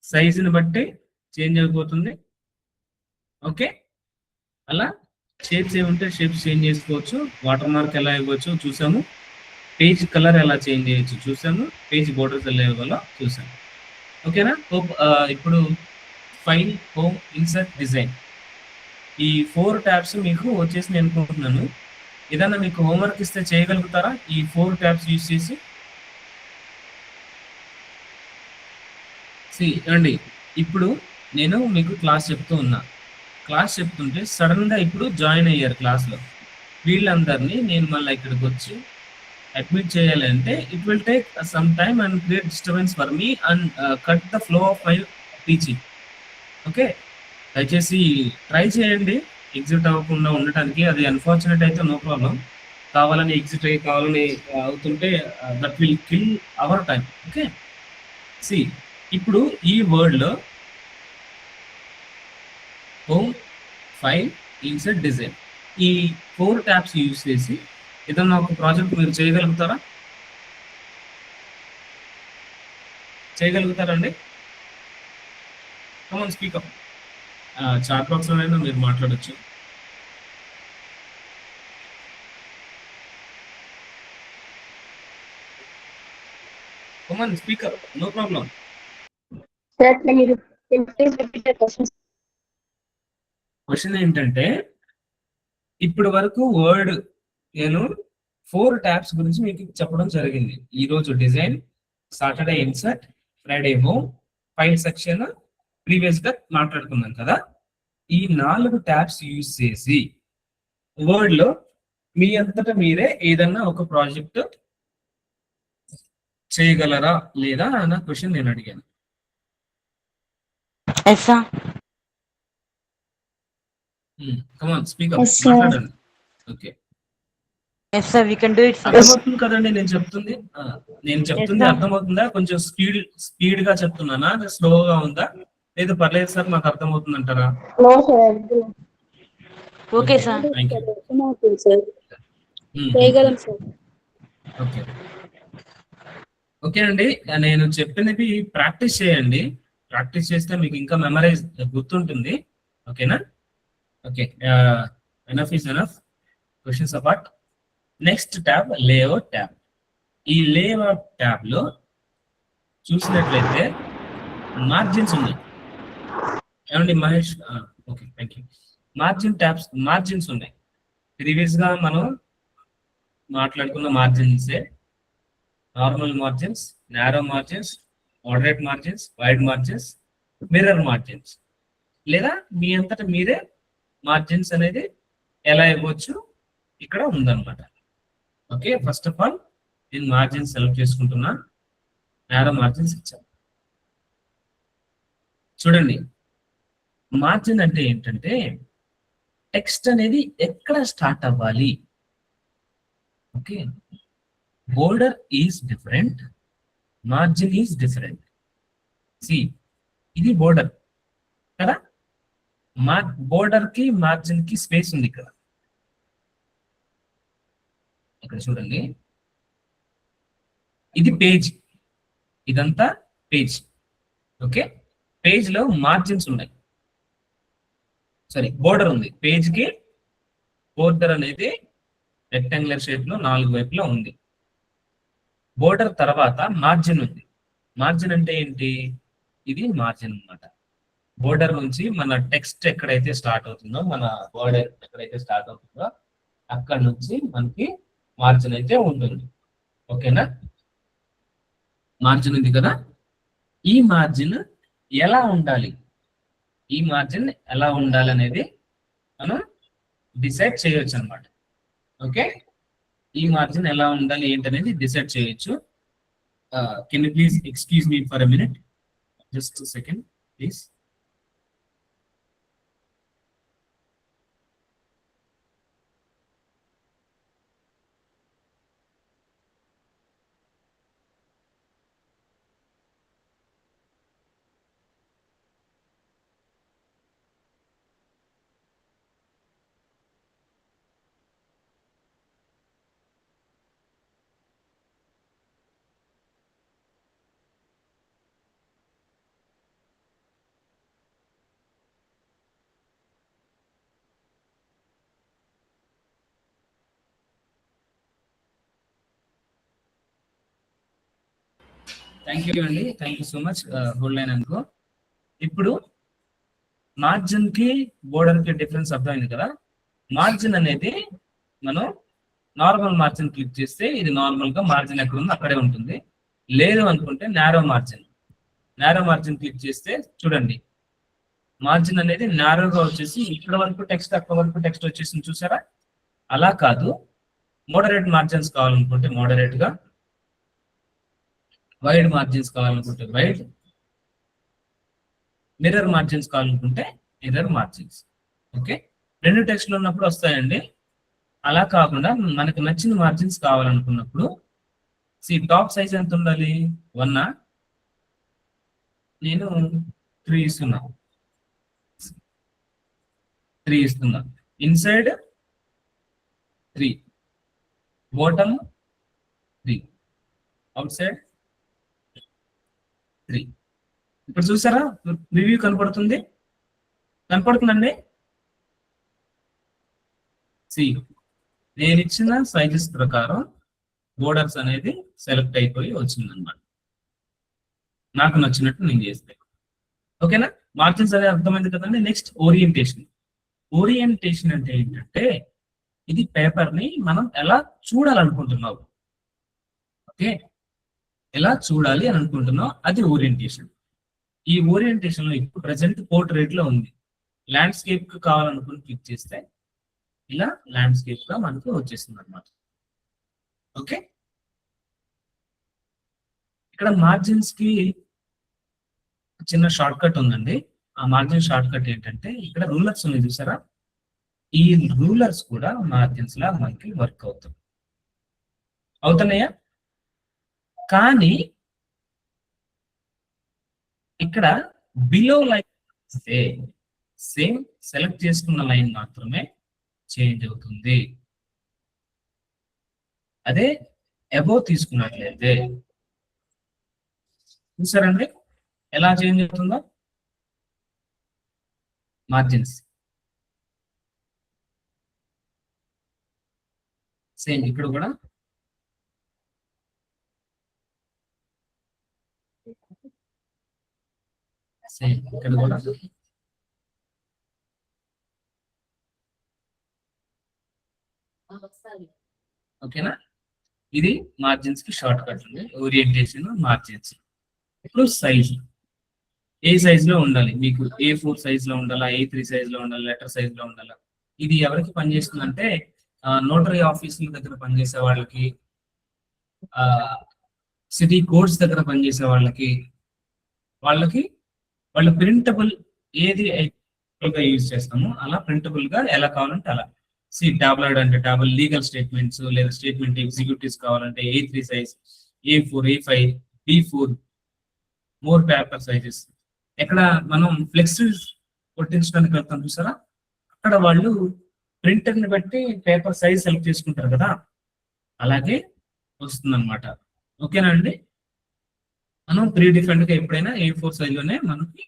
సైజుని బట్టి చేంజ్ అయిపోతుంది. ఓకే, అలా షేప్స్ ఏముంటే షేప్స్ చేంజ్ చేసుకోవచ్చు. వాటర్ మార్క్ ఎలా ఇవ్వచ్చు చూసాము, పేజ్ కలర్ ఎలా చేంజ్ చేయొచ్చు చూసాము, పేజ్ బోర్డర్స్ ఎలా ఇవ్వాలో చూసాము. ఓకేనా. ఇప్పుడు ఫైల్, హోమ్, ఇన్సర్ట్, డిజైన్, ఈ 4 ట్యాబ్స్ మీకు వచ్చేసి నేను అనుకుంటున్నాను. ఏదన్నా మీకు హోంవర్క్ ఇస్తే చేయగలుగుతారా ఈ 4 ట్యాబ్స్ యూజ్ చేసి? అండి ఇప్పుడు నేను మీకు క్లాస్ చెప్తూ ఉన్నా, క్లాస్ చెప్తుంటే సడన్ గా ఇప్పుడు జాయిన్ అయ్యారు క్లాస్ లో, వీళ్ళందరినీ నేను మళ్ళీ ఇక్కడికి వచ్చి అడ్మిట్ చేయాలి అంటే it will take some time and create disturbance for me and cut the flow of my teaching. Okay, దయచేసి ట్రై చేయండి ఎగ్జిట్ అవ్వకుండా ఉండటానికి. అది అన్ఫార్చునేట్ అయితే నో ప్రాబ్లం, కావాలని ఎగ్జిట్ కావాలని అవుతుంటే that will kill our time. Okay, ఇప్పుడు ఈ వర్డ్ లో హోమ్, ఫైల్, ఇన్సర్ట్, డిజైన్ ఈ 4 ట్యాబ్స్ యూజ్ చేసి ఏదన్నా ఒక ప్రాజెక్ట్ మీరు చేయగలుగుతారండి? Come on speak up. చాట్ బాక్స్ లోనైనా మీరు మాట్లాడొచ్చు. Come on speaker, no problem. Sir, can you please repeat the question? Question ఏంటంటే, ఇప్పటి వరకు వర్డ్ నేను 4 ట్యాబ్స్ గురించి మీకు చెప్పడం జరిగింది. ఈ రోజు design, Saturday insert, Friday home, file section previous గా మాట్లాడుకున్నాం కదా. ఈ 4 ట్యాబ్స్ యూజ్ చేసి వర్డ్ లో మీ అంతటా మీరే ఏదన్నా ఒక ప్రాజెక్ట్ చేయగలరా లేదా అన్న క్వశ్చన్ నేను అడిగాను. Yes sir. Come on speaker, Yes, sir. మాట్లాడండి. Okay, yes sir, we can do it sir. అర్థమవుతుంది కదండి నేను చెప్తుంది? Yes, sir. అర్థమవుతుందా? కొంచెం స్పీడ్ గా చెప్తున్నానా, స్లోగా ఉందా? లేదు పర్లేదు సార్, మాకు అర్థమవుతుంది అంటారా? No, sir. Okay sir. Thank you. అర్థమవుతుంది సార్. చేయగలం సార్. ఓకే ఓకే అండి, నేను చెప్పినవి ప్రాక్టీస్ చేయండి. ప్రాక్టీస్ చేస్తే మీకు ఇంకా మెమరైజ్ గుర్తుంటుంది. ఓకేనా? Okay, enough is enough. Questions apart. Next tab layout tab. ఈ లేఅవుట్ ట్యాబ్ లో చూసినట్లయితే మార్జిన్స్ ఉన్నాయి. ఏమండి Mahesh? Okay, thank you. Margins ఉన్నాయి. ప్రీవియస్ గా మనం మాట్లాడుకున్న మార్జిన్సే. Normal margins, narrow margins, moderate margins, wide margins, mirror margins. లేదా మీ అంతటా మీరే మార్జిన్స్ అనేది ఎలా ఇవ్వచ్చు ఇక్కడ ఉందన్నమాట. ఓకే, ఫస్ట్ ఆఫ్ ఆల్ నేను మార్జిన్స్ సెలెక్ట్ చేసుకుంటున్నా. నారో మార్జిన్స్ ఇచ్చాను. చూడండి, మార్జిన్ అంటే ఏంటంటే టెక్స్ట్ అనేది ఎక్కడ స్టార్ట్ అవ్వాలి. Okay, border is different, margin is different. See, ఇది బోర్డర్ కదా, బోర్డర్ కి మార్జిన్ కి స్పేస్ ఉంది ఇక్కడ. ఇక్కడ చూడండి, ఇది పేజ్, ఇదంతా పేజ్. ఓకే, పేజ్ లో మార్జిన్స్ ఉన్నాయి. సారీ, బోర్డర్ ఉంది. పేజ్ కి బోర్డర్ అనేది రెక్టాంగులర్ షేప్ లో 4 వైపులా ఉంది. బోర్డర్ తర్వాత మార్జిన్ ఉంది. మార్జిన్ అంటే ఏంటి? ఇది మార్జిన్ అన్నమాట. బోర్డర్ నుంచి మన టెక్స్ట్ ఎక్కడైతే స్టార్ట్ అవుతుందో, మన బోర్డర్ ఎక్కడైతే స్టార్ట్ అవుతుందో అక్కడ నుంచి మనకి మార్జిన్ అయితే ఉంటుంది. ఓకేనా? మార్జిన్ ఉంది కదా, ఈ మార్జిన్ ఎలా ఉండాలి, ఈ మార్జిన్ ఎలా ఉండాలి అనేది మనం డిసైడ్ చేయొచ్చు అనమాట. ఓకే, ఈ మార్జిన్ ఎలా ఉండాలి ఏంటనేది డిసైడ్ చేయొచ్చు. Can you please excuse me for a minute, just second please. Thank you అండి, thank you so much. Hold line అనుకో. ఇప్పుడు మార్జిన్ కి బోర్డర్ కి డిఫరెన్స్ అర్థమైంది కదా. మార్జిన్ అనేది మనం నార్మల్ మార్జిన్ క్లిక్ చేస్తే ఇది నార్మల్ గా మార్జిన్ ఎక్కడ ఉందో అక్కడే ఉంటుంది. లేదు అనుకుంటే నారో మార్జిన్ క్లిక్ చేస్తే చూడండి, మార్జిన్ అనేది నారోగా వచ్చేసి ఇక్కడ వరకు టెక్స్ట్, అక్కడ వరకు టెక్స్ట్ వచ్చేసింది. చూసారా? అలా కాదు, మోడరేట్ మార్జిన్స్ కావాలనుకుంటే మోడరేట్ గా, వైడ్ మార్జిన్స్ కావాలనుకుంటే వైడ్, మిర్రర్ మార్జిన్స్ కావాలనుకుంటే మిర్రర్ మార్జిన్స్. ఓకే, 2 టెక్స్ట్లు ఉన్నప్పుడు వస్తాయండి. అలా కాకుండా మనకు నచ్చిన మార్జిన్స్ కావాలనుకున్నప్పుడు టాప్ సైజ్ ఎంత ఉండాలి? 1. నేను 3 ఇస్తున్నా. 3 ఇస్తున్నా. Inside 3, bottom 3, out side 3. ఇప్పుడు చూసారా రివ్యూ కనపడుతుందండి. సి నేను ఇచ్చిన సైజెస్ ప్రకారం బోర్డర్స్ అనేది సెలెక్ట్ అయిపోయి వచ్చిందన్నమాట. నాకు నచ్చినట్టు నేను చేస్తే ఓకేనా. మార్జిన్స్ అనేది అర్థమైంది కదండి. Next orientation. ఓరియంటేషన్ అంటే ఏంటంటే ఇది పేపర్ ని మనం ఎలా చూడాలనుకుంటున్నావు, ఓకే, ఎలా చూడాలి అని అనుకుంటున్నావు, అది ఓరియంటేషన్. ఈ ఓరియంటేషన్ లో ఇప్పుడు ప్రజెంట్ పోర్ట్రేట్ లో ఉంది. ల్యాండ్స్కేప్ కు కావాలనుకుని క్లిక్ చేస్తే ఇలా ల్యాండ్స్కేప్ గా మనకు వచ్చేస్తుంది అనమాట. ఓకే, ఇక్కడ మార్జిన్స్ కి చిన్న షార్ట్ కట్ ఉందండి. ఆ మార్జిన్ షార్ట్ కట్ ఏంటంటే ఇక్కడ రూలర్స్ ఉన్నాయి చూసారా, ఈ రూలర్స్ కూడా మార్జిన్స్ లా మనకి వర్క్ అవుతున్నాయా. కానీ ఇక్కడ బిలో లైన్ సేమ్ సెలెక్ట్ చేసుకున్న లైన్ మాత్రమే చేంజ్ అవుతుంది. అదే అబోవ్ తీసుకున్నట్లయితే చూసారండి ఎలా చేంజ్ అవుతుందో మార్జిన్స్. సేమ్ ఇక్కడ కూడా సేమ్ ఇక్కడ కూడా ఓకేనా. ఇది మార్జిన్స్ కి షార్ట్ కట్ ఉంది. Orientation margins. ఇప్పుడు సైజ్ ఏ సైజ్ లో ఉండాలి మీకు, A4 సైజ్ లో ఉండాలా, A3 సైజ్ లో ఉండాలి, లెటర్ సైజ్ లో ఉండాలా. ఇది ఎవరికి పనిచేస్తుంది అంటే నోటరీ ఆఫీసుల దగ్గర పనిచేసే వాళ్ళకి, సిటీ కోర్ట్స్ దగ్గర పనిచేసే వాళ్ళు ప్రింటబుల్ ఏది యూజ్ చేస్తామో అలా ప్రింటబుల్ గా ఎలా కావాలంటే అలా. టాబ్లాయిడ్ అంటే టాబ్లెట్ లీగల్ స్టేట్మెంట్స్ లేదా స్టేట్మెంట్ ఎగ్జిక్యూటివ్స్ కావాలంటే A3 size, A4, A5, B4, more paper sizes. ఎక్కడ మనం ఫ్లెక్స్ కొట్టించడానికి వెళ్తాం చూసారా, అక్కడ వాళ్ళు ప్రింటర్ ని బట్టి పేపర్ సైజ్ సెలెక్ట్ చేసుకుంటారు కదా, అలాగే వస్తుంది అనమాట. ఓకేనా అండి. మనం 3 డిఫరెంట్ గా ఎప్పుడైనా A4 సైజ్ లోనే మనకి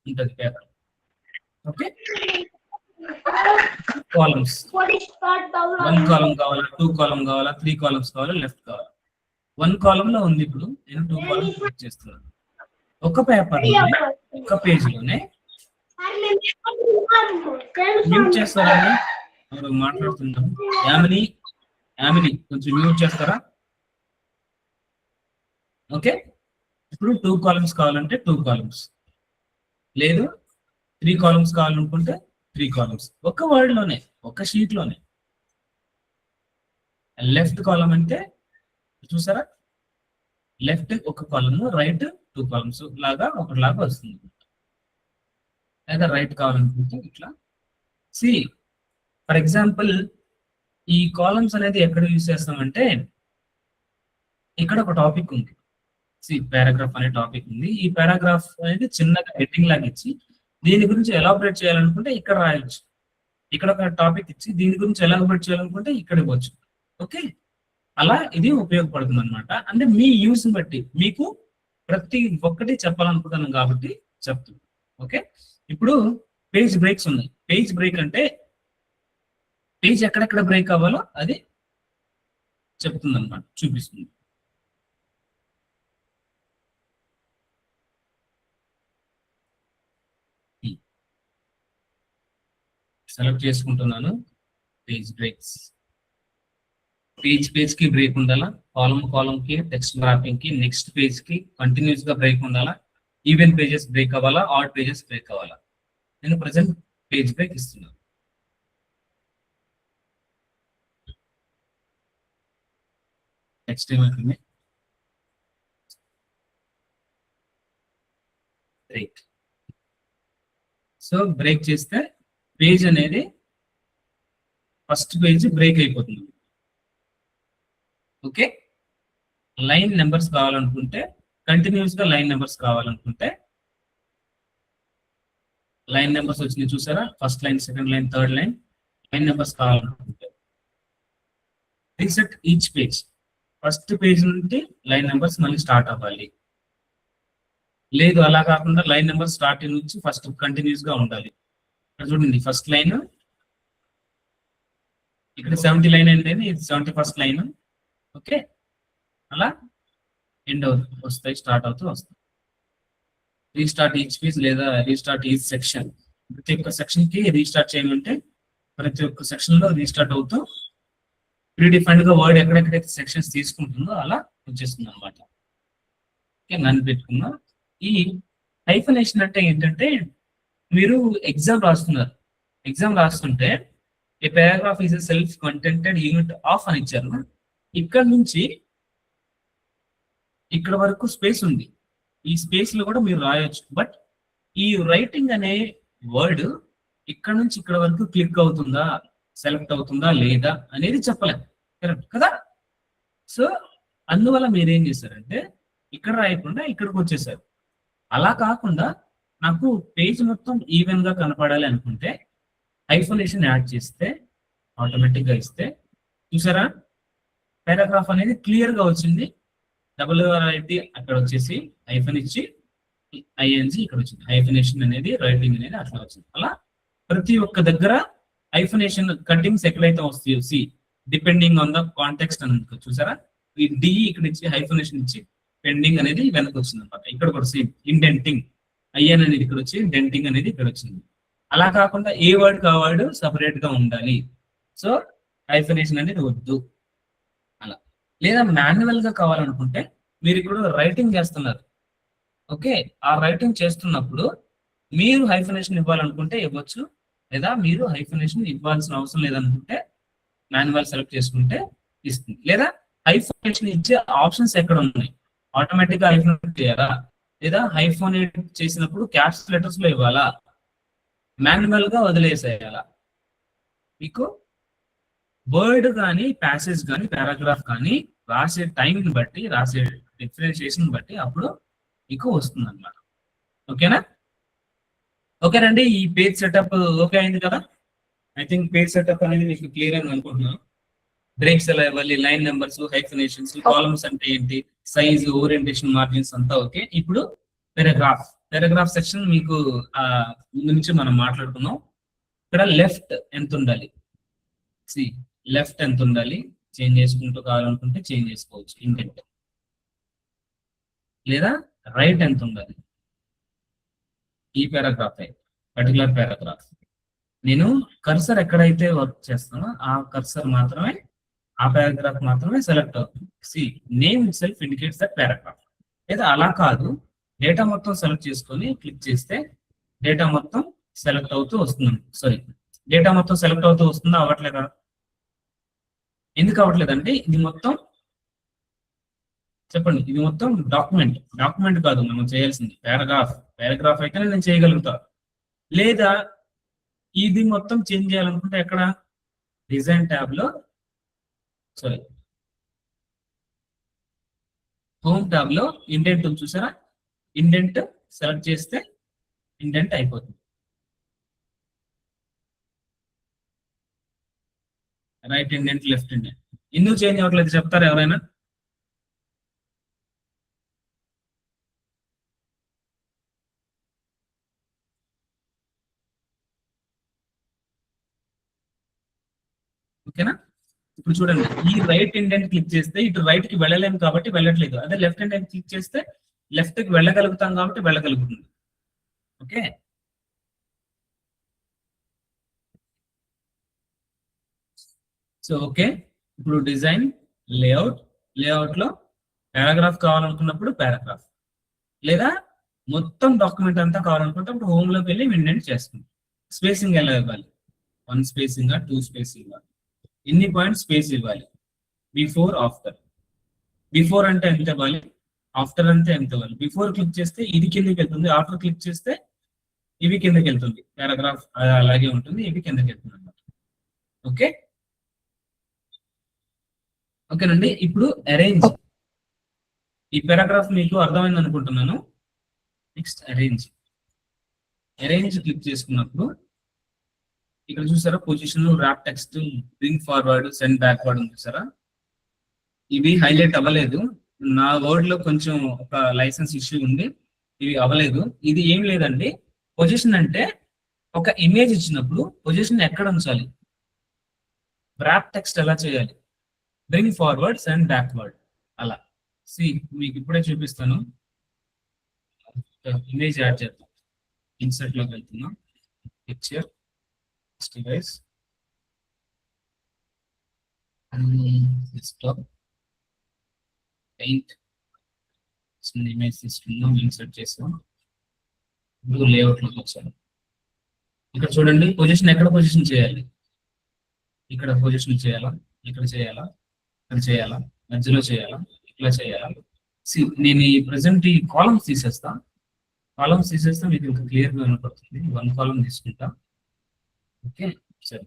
ఉంటుంది పేపర్. ఓకే, కాలమ్స్ 1 కాలం కావాలా, 2 కాలం కావాలా, 3 కాలమ్స్ కావాలా, లెఫ్ట్ కావాలా. 1 కాలం లో ఉంది, ఇప్పుడు నేను 2 కాలమ్స్ క్లిక్ చేస్తున్నాను. ఒక పేపర్ లోనే ఒక పేజ్ లోనే మ్యూట్ చేస్తారండి, మాట్లాడుతున్నాం. యామిని కొంచెం మ్యూట్ చేస్తారా. ఓకే, ఇప్పుడు 2 కాలమ్స్ కావాలంటే 2 కాలమ్స్, లేదు 3 కాలమ్స్ కావాలనుకుంటే 3 కాలమ్స్. ఒక వర్డ్ లోనే, ఒక షీట్ లోనే. లెఫ్ట్ కాలం అంటే చూసారా, లెఫ్ట్ ఒక కాలమ్, రైట్ 2 కాలమ్స్ లాగా ఒకటిలాగా వస్తుంది. లేదా రైట్ కావాలనుకుంటే ఇట్లా. ఫర్ ఎగ్జాంపుల్ ఈ కాలమ్స్ అనేది ఎక్కడ యూజ్ చేస్తామంటే ఇక్కడ ఒక టాపిక్ ఉంది. పారాగ్రాఫ్ అనే టాపిక్ ఉంది. ఈ పారాగ్రాఫ్ అనేది చిన్నగా హెడ్డింగ్ లాగా ఇచ్చి దీని గురించి ఎలాబరేట్ చేయాలనుకుంటే ఇక్కడ రాయొచ్చు. ఇక్కడ ఒక టాపిక్ ఇచ్చి దీని గురించి ఎలాబరేట్ చేయాలనుకుంటే ఇక్కడ ఇవ్వచ్చు. ఓకే, అలా ఇది ఉపయోగపడుతుంది అనమాట. అంటే మీ యూస్ బట్టి మీకు ప్రతి ఒక్కటి చెప్పాలనుకుంటున్నాను కాబట్టి చెప్తుంది. ఓకే, ఇప్పుడు పేజ్ బ్రేక్స్ ఉన్నాయి. పేజ్ బ్రేక్ అంటే పేజ్ ఎక్కడెక్కడ బ్రేక్ అవ్వాలో అది చెప్తుంది అనమాట, చూపిస్తుంది. సెలెక్ట్ చేసుకుంటున్నాను పేజ్ బ్రేక్స్. పేజ్ కి బ్రేక్ ఉండాలా, కాలం కి, టెక్స్ట్ మ్యాపింగ్ కి, నెక్స్ట్ పేజ్ కి కంటిన్యూస్ గా బ్రేక్ ఉండాలా, ఈవెన్ పేజెస్ బ్రేక్ అవ్వాలా, ఆడ్ పేజెస్ బ్రేక్ అవ్వాలా. నేను ప్రజెంట్ పేజ్ బ్రేక్ ఇస్తున్నాను. నెక్స్ట్ ఏమైతుంది, బ్రేక్. సో బ్రేక్ చేస్తే పేజ్ అనేది ఫస్ట్ పేజ్ బ్రేక్ అయిపోతుంది. ఓకే, లైన్ నెంబర్స్ కావాలనుకుంటే, కంటిన్యూస్ గా లైన్ నెంబర్స్ కావాలనుకుంటే, లైన్ నెంబర్స్ వచ్చినాయి చూసారా, first line, second line, third line, line numbers కావాలనుకుంటే reset each page. First page నుండి లైన్ నెంబర్స్ మళ్ళీ స్టార్ట్ అవ్వాలి. లేదు అలా కాకుండా లైన్ నెంబర్ స్టార్టింగ్ నుంచి ఫస్ట్ కంటిన్యూస్ గా ఉండాలి. ఇక్కడ చూడండి ఫస్ట్ లైన్, ఇక్కడ 70 లైన్ అనేది ఇది 71st లైన్. ఓకే, అలా ఎండ్ వస్తాయి, స్టార్ట్ అవుతూ వస్తాయి. రీస్టార్ట్ ఈచ్ పేజ్ లేదా రీస్టార్ట్ ఈచ్ సెక్షన్, ప్రతి ఒక్క సెక్షన్ కి రీస్టార్ట్ చేయమంటే ప్రతి ఒక్క సెక్షన్ లో రీస్టార్ట్ అవుతూ ప్రీడిఫైన్డ్ గా వర్డ్ ఎక్కడెక్కడైతే సెక్షన్స్ తీసుకుంటుందో అలా వచ్చేస్తుంది అనమాట. ఓకే, నన్ను పెట్టుకున్నా. ఈ హైఫనేషన్ అంటే ఏంటంటే, మీరు ఎగ్జామ్ రాస్తున్నారు, ఎగ్జామ్ రాస్తుంటే a paragraph is self contented unit of అని ఇచ్చారు. ఇక్కడ నుంచి ఇక్కడ వరకు స్పేస్ ఉంది, ఈ స్పేస్ లో కూడా మీరు రాయొచ్చు. బట్ ఈ రైటింగ్ అనే వర్డ్ ఇక్కడ నుంచి ఇక్కడ వరకు క్లిక్ అవుతుందా, సెలెక్ట్ అవుతుందా లేదా అనేది చెప్పలేము, కరెక్ట్ కదా? సో అందువల్ల మీరు ఏం చేశారంటే ఇక్కడ రాయకుండా ఇక్కడికి వచ్చేసారు. అలా కాకుండా నాకు పేజ్ మొత్తం ఈవెన్ గా కనపడాలి అనుకుంటే హైఫనేషన్ యాడ్ చేస్తే ఆటోమేటిక్ గా ఇస్తే చూసారా, పారాగ్రాఫ్ అనేది క్లియర్ గా వచ్చింది. డబ్ల్యూఆర్ఐటి అక్కడ వచ్చేసి హైఫన్ ఇచ్చి ఐఎన్జి ఇక్కడ వచ్చింది. హైఫనేషన్ అనేది రైటింగ్ అనేది అట్లా వచ్చింది. అలా ప్రతి ఒక్క దగ్గర హైఫనేషన్ కటింగ్స్ ఎక్కడైతే వస్తాయో see depending on the context అని చూసారా, ఈ డి ఇక్కడ ఇచ్చి హైఫనేషన్ ఇచ్చి పెండింగ్ అనేది వెనక్కి వచ్చింది అనమాట. ఇక్కడ కూడా సేమ్ ఇండెంటింగ్ ఐఎన్ అనేది ఇక్కడ వచ్చి డెంటింగ్ అనేది ఇక్కడ వచ్చింది. అలా కాకుండా ఏ వర్డ్ కా వర్డ్ సపరేట్ గా ఉండాలి. సో హైఫనేషన్ అనేది వద్దు అలా. లేదా మాన్యువల్ గా కావాలనుకుంటే మీరు ఇక్కడ రైటింగ్ చేస్తున్నారు, ఓకే, ఆ రైటింగ్ చేస్తున్నప్పుడు మీరు హైఫనేషన్ ఇవ్వాలనుకుంటే ఇవ్వచ్చు, లేదా మీరు హైఫనేషన్ ఇవ్వాల్సిన అవసరం లేదనుకుంటే మాన్యువల్ సెలెక్ట్ చేసుకుంటే ఇస్తుంది. లేదా హైఫనేషన్ ఇచ్చే ఆప్షన్స్ ఎక్కడ ఉన్నాయి, ఆటోమేటిక్ గా హైఫనేట్ చేయాలా, లేదా హైఫనేట్ చేసినప్పుడు క్యాప్స్ లెటర్స్ లో ఇవ్వాలా, మాన్యువల్ గా వదిలేసేయాలా. మీకు వర్డ్ కానీ ప్యాసేజ్ కానీ పారాగ్రాఫ్ కానీ రాసే టైంని బట్టి, రాసే డిఫరెన్షియేషన్ బట్టి అప్పుడు మీకు వస్తుంది అన్నమాట. ఓకేనా? ఓకేనండి, ఈ పేజ్ సెటప్ ఓకే అయింది కదా? ఐ థింక్ పేజ్ సెటప్ అనేది మీకు క్లియర్ అని అనుకుంటున్నాను. బ్రేక్స్ ఎలా ఇవ్వాలి, లైన్ నెంబర్స్, హైఫనేషన్స్, కాలమ్స్ అంటే ఏంటి, సైజ్, ఓరియంటేషన్, మార్జిన్స్ అంతా ఓకే. ఇప్పుడు పారాగ్రాఫ్, పారాగ్రాఫ్ సెక్షన్ మీకు ముందు నుంచి మనం మాట్లాడుకున్నాం. ఇక్కడ లెఫ్ట్ ఎంత ఉండాలి, సి లెఫ్ట్ ఎంత ఉండాలి, చేంజ్ చేసుకుంటూ కావాలనుకుంటే చేంజ్ చేసుకోవచ్చు ఇంటెంట్. లేదా రైట్ ఎంత ఉండాలి, ఈ పారాగ్రాఫ్ పర్టికులర్ పారాగ్రాఫ్ నేను కర్సర్ ఎక్కడైతే వర్క్ చేస్తానో ఆ కర్సర్ మాత్రమే, ఆ పారాగ్రాఫ్ మాత్రమే సెలెక్ట్ అవుతుంది. See name itself indicates that paragraph. లేదా అలా కాదు, డేటా మొత్తం సెలెక్ట్ చేసుకొని క్లిక్ చేస్తే డేటా మొత్తం సెలెక్ట్ అవుతూ వస్తుంది. సారీ, డేటా మొత్తం సెలెక్ట్ అవుతూ వస్తుందా, అవ్వట్లేదా? ఎందుకు అవ్వట్లేదంటే ఇది మొత్తం చెప్పండి, ఇది మొత్తం డాక్యుమెంట్, డాక్యుమెంట్ కాదు మనం చేయాల్సింది పారాగ్రాఫ్. పారాగ్రాఫ్ అయితే నేను చేయగలుగుతా. లేదా ఇది మొత్తం చేంజ్ చేయాలనుకుంటే ఎక్కడ, డిజైన్ ట్యాబ్ లో, సారీ హోమ్ ట్యాబ్ లో ఇండెంట్ చూసారా, ఇండెంట్ సెలెక్ట్ చేస్తే ఇండెంట్ అయిపోతుంది. Right indent, left indent. ఎందుకు చేంజ్ అవ్వట్లేదు చెప్తారా ఎవరైనా? ఓకేనా? ఇప్పుడు చూడండి, ఈ రైట్ ఇండెంట్ క్లిక్ చేస్తే ఇటు రైట్ కి వెళ్ళలేము కాబట్టి వెళ్ళట్లేదు. అదే లెఫ్ట్ ఇండెంట్ క్లిక్ చేస్తే లెఫ్ట్ కి వెళ్ళగలుగుతాం కాబట్టి వెళ్ళగలుగుతుంది. Okay, so okay. ఇప్పుడు డిజైన్, లేఅవుట్, లేఅవుట్ లో పారాగ్రాఫ్ కావాలనుకున్నప్పుడు పారాగ్రాఫ్, లేదా మొత్తం డాక్యుమెంట్ అంతా కావాలనుకుంటే అప్పుడు హోమ్ లోకి వెళ్ళి ఇండెంట్ చేస్తుంది. స్పేసింగ్ ఎలా ఇవ్వాలి, 1 స్పేసింగ్ 2 స్పేసింగ్, ఎన్ని పాయింట్స్ స్పేస్ ఇవ్వాలి, బిఫోర్ ఆఫ్టర్. బిఫోర్ అంటే ఎంత ఇవ్వాలి, ఆఫ్టర్ అంటే ఎంత ఇవ్వాలి. బిఫోర్ క్లిక్ చేస్తే ఇది కిందకి వెళ్తుంది, ఆఫ్టర్ క్లిక్ చేస్తే ఇవి కిందకి వెళ్తుంది. పారాగ్రాఫ్ అలాగే ఉంటుంది, ఇవి కిందకి వెళ్తుంది అన్నమాట. ఓకే, ఓకేనండి. ఇప్పుడు అరేంజ్, ఈ పారాగ్రాఫ్ మీకు అర్థమైంది అనుకుంటున్నాను. Next arrange. అరేంజ్ క్లిక్ చేసుకున్నప్పుడు ఇక్కడ చూసారా position, wrap text, bring forward, send backward ఉంది చూసారా. ఇవి హైలైట్ అవ్వలేదు, నా వర్డ్ లో కొంచెం ఒక లైసెన్స్ ఇష్యూ ఉంది. ఇవి అవ్వలేదు. ఇది ఏం లేదండి, పొజిషన్ అంటే ఒక ఇమేజ్ ఇచ్చినప్పుడు పొజిషన్ ఎక్కడ ఉంచాలి, ర్యాప్ టెక్స్ట్ ఎలా చేయాలి, బ్రింగ్ ఫార్వర్డ్స్ అండ్ బ్యాక్వర్డ్ అలా. మీకు ఇప్పుడే చూపిస్తాను. ఇమేజ్ యాడ్ చేద్దాం. ఇన్సర్ట్ లోకి వెళ్తున్నాం. Picture device desktop paint image తీసుకున్నాం, ఇన్సర్ట్ చేసాం. ఇప్పుడు లేఅవుట్ లోకి వచ్చాను. ఇక్కడ చూడండి, పొజిషన్ ఎక్కడ పొజిషన్ చేయాలి, ఇక్కడ పొజిషన్ చేయాలా, ఇక్కడ చేయాలా, ఇక్కడ చేయాలా, మధ్యలో చేయాలా, ఇట్లా చేయాలా. నేను ఈ ప్రెసెంట్ ఈ కాలమ్స్ తీసేస్తా. కాలమ్స్ తీసేస్తే మీకు ఇంకా క్లియర్ గా కనపడుతుంది. 1 కాలం తీసుకుంటా. ఓకే, సరే.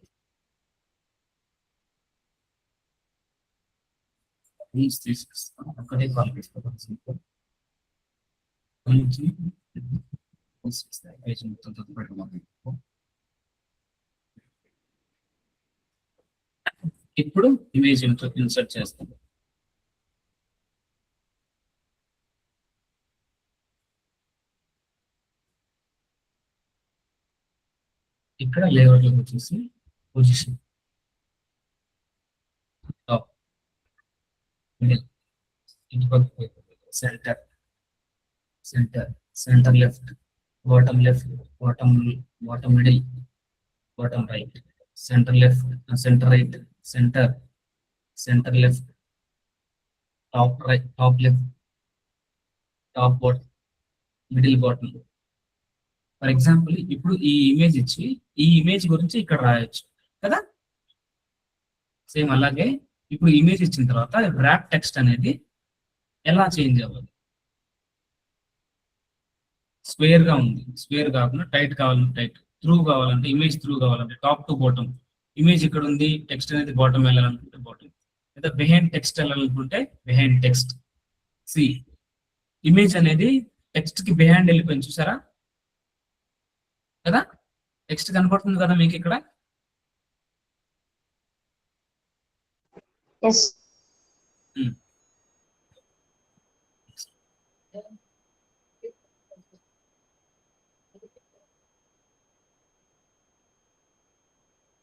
తీసేస్తా, ఒకటే కాలం తీసుకోవాలి. ఇప్పుడు ఇమేజ్ ఇన్సర్ట్ చేస్తాం. ఇక్కడ లేఅవుట్ లోకి వచ్చేసి position top, middle, centre, centre left, bottom left, bottom middle, bottom right, centre left, centre right, centre left, top right, top left, top bottom, middle bottom. For example ఇప్పుడు ఈ image ఇచ్చి ఈ image గురించి ఇక్కడ రాయొచ్చు కదా. సేమ్ అలాగే ఇప్పుడు ఇమేజ్ ఇచ్చిన తర్వాత ర్యాప్ టెక్స్ట్ అనేది ఎలా చేంజ్ అవ్వాలి. స్క్వేర్ గా ఉంది, స్క్వేర్ కాకుండా టైట్ కావాలంటే టైట్, త్రూ కావాలంటే ఇమేజ్ త్రూ కావాలంటే టాప్ టు బాటమ్. ఇమేజ్ ఇక్కడ ఉంది, టెక్స్ట్ అనేది బాటమ్ వెళ్ళాలనుకుంటే బాటమ్, లేదా బిహైండ్ టెక్స్ట్ వెళ్ళాలనుకుంటే బిహైండ్ టెక్స్ట్. ఇమేజ్ అనేది టెక్స్ట్ కి బిహైండ్ వెళ్ళిపోయింది, చూసారా కదా. టెక్స్ట్ కనపడుతుంది కదా మీకు ఇక్కడ.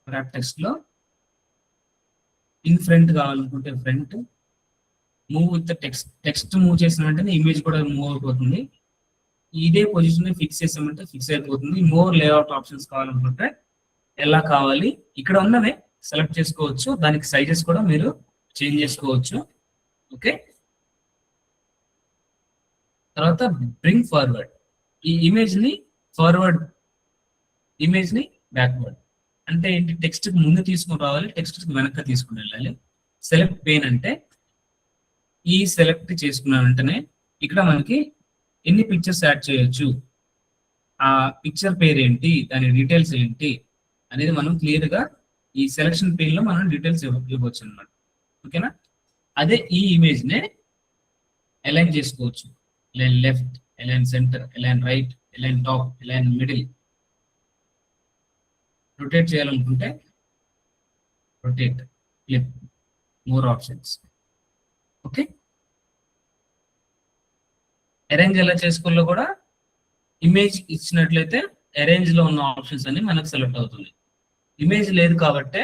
ర్యాప్ టెక్స్ట్ లో ఇన్ ఫ్రంట్ కావాలనుకుంటే front, move with text move చేసిన వెంటనే ఇమేజ్ కూడా మూవ్ అయిపోతుంది. ఇదే పొజిషన్ ఫిక్స్ చేసామంటే ఫిక్స్ అయిపోతుంది. మోర్ లేఅవుట్ ఆప్షన్స్ కావాలనుకుంటే ఎలా కావాలి, ఇక్కడ ఉన్నవే సెలెక్ట్ చేసుకోవచ్చు. దానికి సైజెస్ కూడా మీరు చేంజ్ చేసుకోవచ్చు. ఓకే, తర్వాత బ్రింగ్ ఫార్వర్డ్, ఈ ఇమేజ్ ని ఫార్వర్డ్, ఇమేజ్ ని బ్యాక్వర్డ్. అంటే ఏంటి, టెక్స్ట్ కి ముందు తీసుకుని రావాలి, టెక్స్ట్ కి వెనక్కి తీసుకుని వెళ్ళాలి. సెలెక్ట్ పెయిన్ అంటే ఈ సెలెక్ట్ చేసుకున్న వెంటనే ఇక్కడ మనకి ఎన్ని పిక్చర్స్ యాడ్ చేయొచ్చు, ఆ పిక్చర్ పేరు ఏంటి, దాని డీటెయిల్స్ ఏంటి అనేది మనం క్లియర్ గా ఈ సెలెక్షన్ పెయిన్ లో మనం డీటెయిల్స్ ఇవ్వచ్చు అనమాట. ఓకేనా. అదే ఈ ఇమేజ్ నే అలైన్ చేసుకోవచ్చు. Align left, align centre, align right, align top, align middle. Rotate చేయాలనుకుంటే rotate, flip, more options. Okay, arrange ఎలా చేసుకోవాలో కూడా ఇమేజ్ ఇచ్చినట్లయితే అరేంజ్ లో ఉన్న ఆప్షన్స్ అన్ని మనకు సెలెక్ట్ అవుతుంది. ఇమేజ్ లేదు కాబట్టి